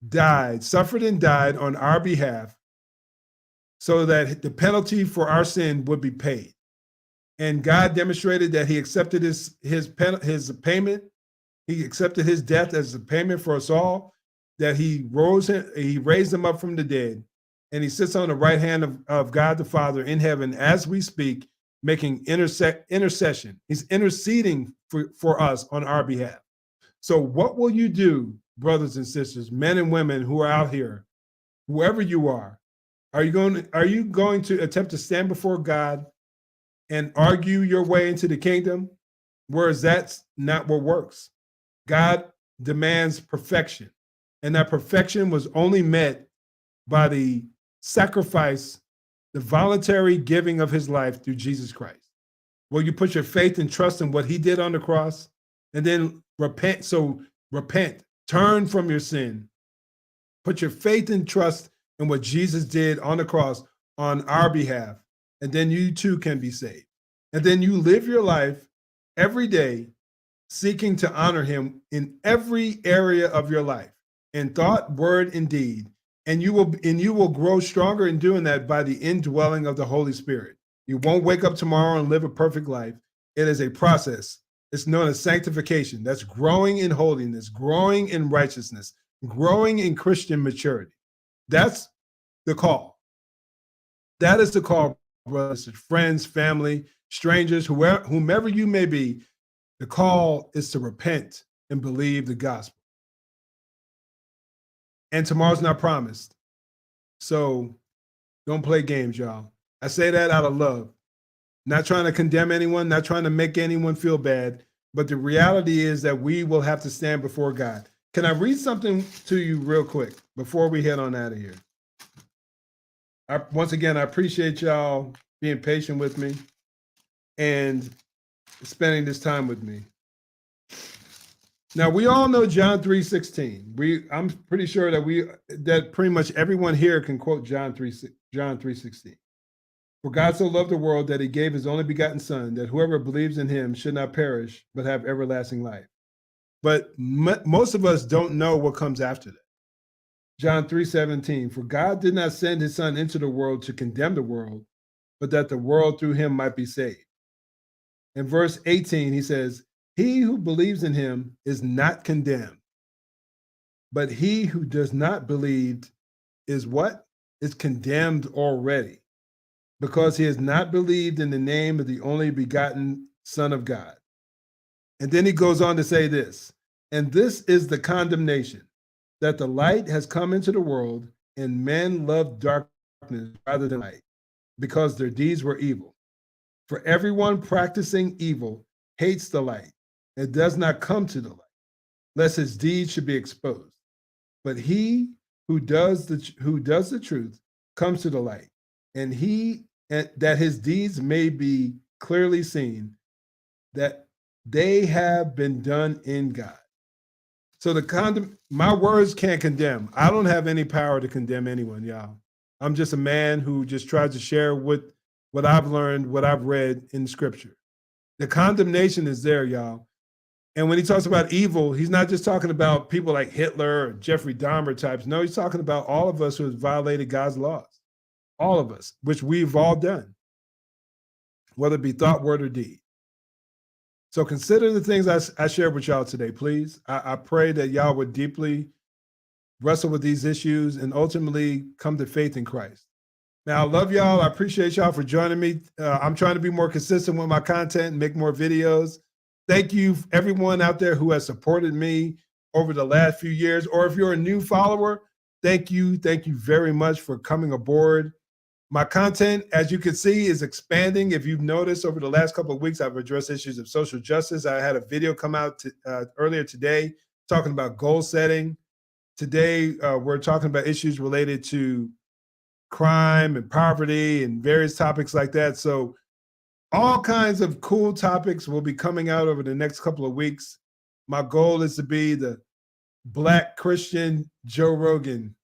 died, suffered and died on our behalf so that the penalty for our sin would be paid. And God demonstrated that he accepted his payment. He accepted his death as a payment for us all, that he raised him up from the dead, and he sits on the right hand of God the Father in heaven as we speak, making intercession. He's interceding for us on our behalf. So what will you do, brothers and sisters, men and women who are out here, whoever you are? Are you going to attempt to stand before God and argue your way into the kingdom? Whereas that's not what works. God demands perfection, and that perfection was only met by the sacrifice, the voluntary giving of his life through Jesus Christ. Will you put your faith and trust in what he did on the cross, and then repent? So repent, turn from your sin, put your faith and trust in what Jesus did on the cross on our behalf, and then you too can be saved. And then you live your life every day seeking to honor him in every area of your life, in thought, word, and deed. And you will grow stronger in doing that by the indwelling of the Holy Spirit. You won't wake up tomorrow and live a perfect life. It is a process. It's known as sanctification. That's growing in holiness, growing in righteousness, growing in Christian maturity. That's the call. That is the call, brothers, friends, family, strangers, whomever you may be. The call is to repent and believe the gospel. And tomorrow's not promised. So don't play games, y'all. I say that out of love. Not trying to condemn anyone, not trying to make anyone feel bad, but the reality is that we will have to stand before God. Can I read something to you real quick before we head on out of here? Once again, I appreciate y'all being patient with me and spending this time with me. Now, we all know John 3:16. I'm pretty sure that pretty much everyone here can quote John 3:16. For God so loved the world that he gave his only begotten son, that whoever believes in him should not perish, but have everlasting life. But most of us don't know what comes after that. John 3:17, for God did not send his son into the world to condemn the world, but that the world through him might be saved. In verse 18, he says, he who believes in him is not condemned, but he who does not believe is what? Is condemned already, because he has not believed in the name of the only begotten Son of God. And then he goes on to say this, and this is the condemnation, that the light has come into the world, and men love darkness rather than light, because their deeds were evil. For everyone practicing evil hates the light, and does not come to the light, lest his deeds should be exposed. But he who does the truth comes to the light, and that his deeds may be clearly seen, that they have been done in God. So my words can't condemn. I don't have any power to condemn anyone, y'all. I'm just a man who just tries to share what I've learned, what I've read in Scripture. The condemnation is there, y'all. And when he talks about evil, he's not just talking about people like Hitler or Jeffrey Dahmer types. No, he's talking about all of us who have violated God's laws. All of us, which we've all done, whether it be thought, word, or deed. So consider the things I shared with y'all today, please. I pray that y'all would deeply wrestle with these issues and ultimately come to faith in Christ. Now, I love y'all. I appreciate y'all for joining me. I'm trying to be more consistent with my content and make more videos. Thank you, everyone out there who has supported me over the last few years. Or if you're a new follower, thank you. Thank you very much for coming aboard. My content, as you can see, is expanding. If you've noticed, over the last couple of weeks, I've addressed issues of social justice. I had a video come out earlier today talking about goal setting. Today, we're talking about issues related to crime and poverty and various topics like that. So all kinds of cool topics will be coming out over the next couple of weeks. My goal is to be the Black Christian Joe Rogan.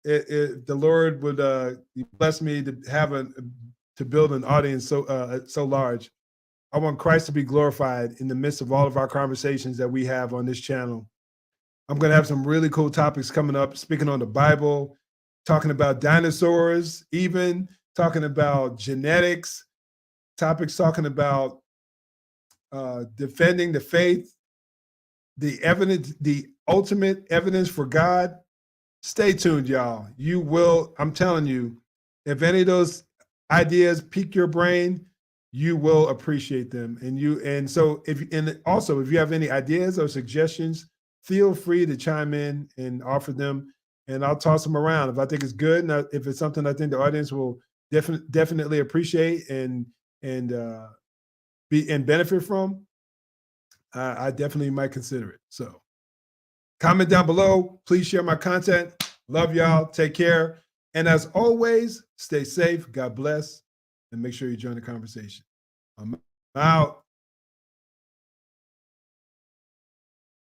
The Lord would bless me to have to build an audience so large. I want Christ to be glorified in the midst of all of our conversations that we have on this channel. I'm going to have some really cool topics coming up, speaking on the Bible, talking about dinosaurs, even talking about genetics, topics talking about defending the faith, the evidence, the ultimate evidence for God. Stay tuned, y'all. You will, I'm telling you, if any of those ideas pique your brain, you will appreciate them. And so also if you have any ideas or suggestions, feel free to chime in and offer them, and I'll toss them around. If I think it's good, and if it's something I think the audience will definitely appreciate and benefit from, I definitely might consider it. So comment down below. Please share my content. Love y'all. Take care. And as always, stay safe. God bless. And make sure you join the conversation. I'm out.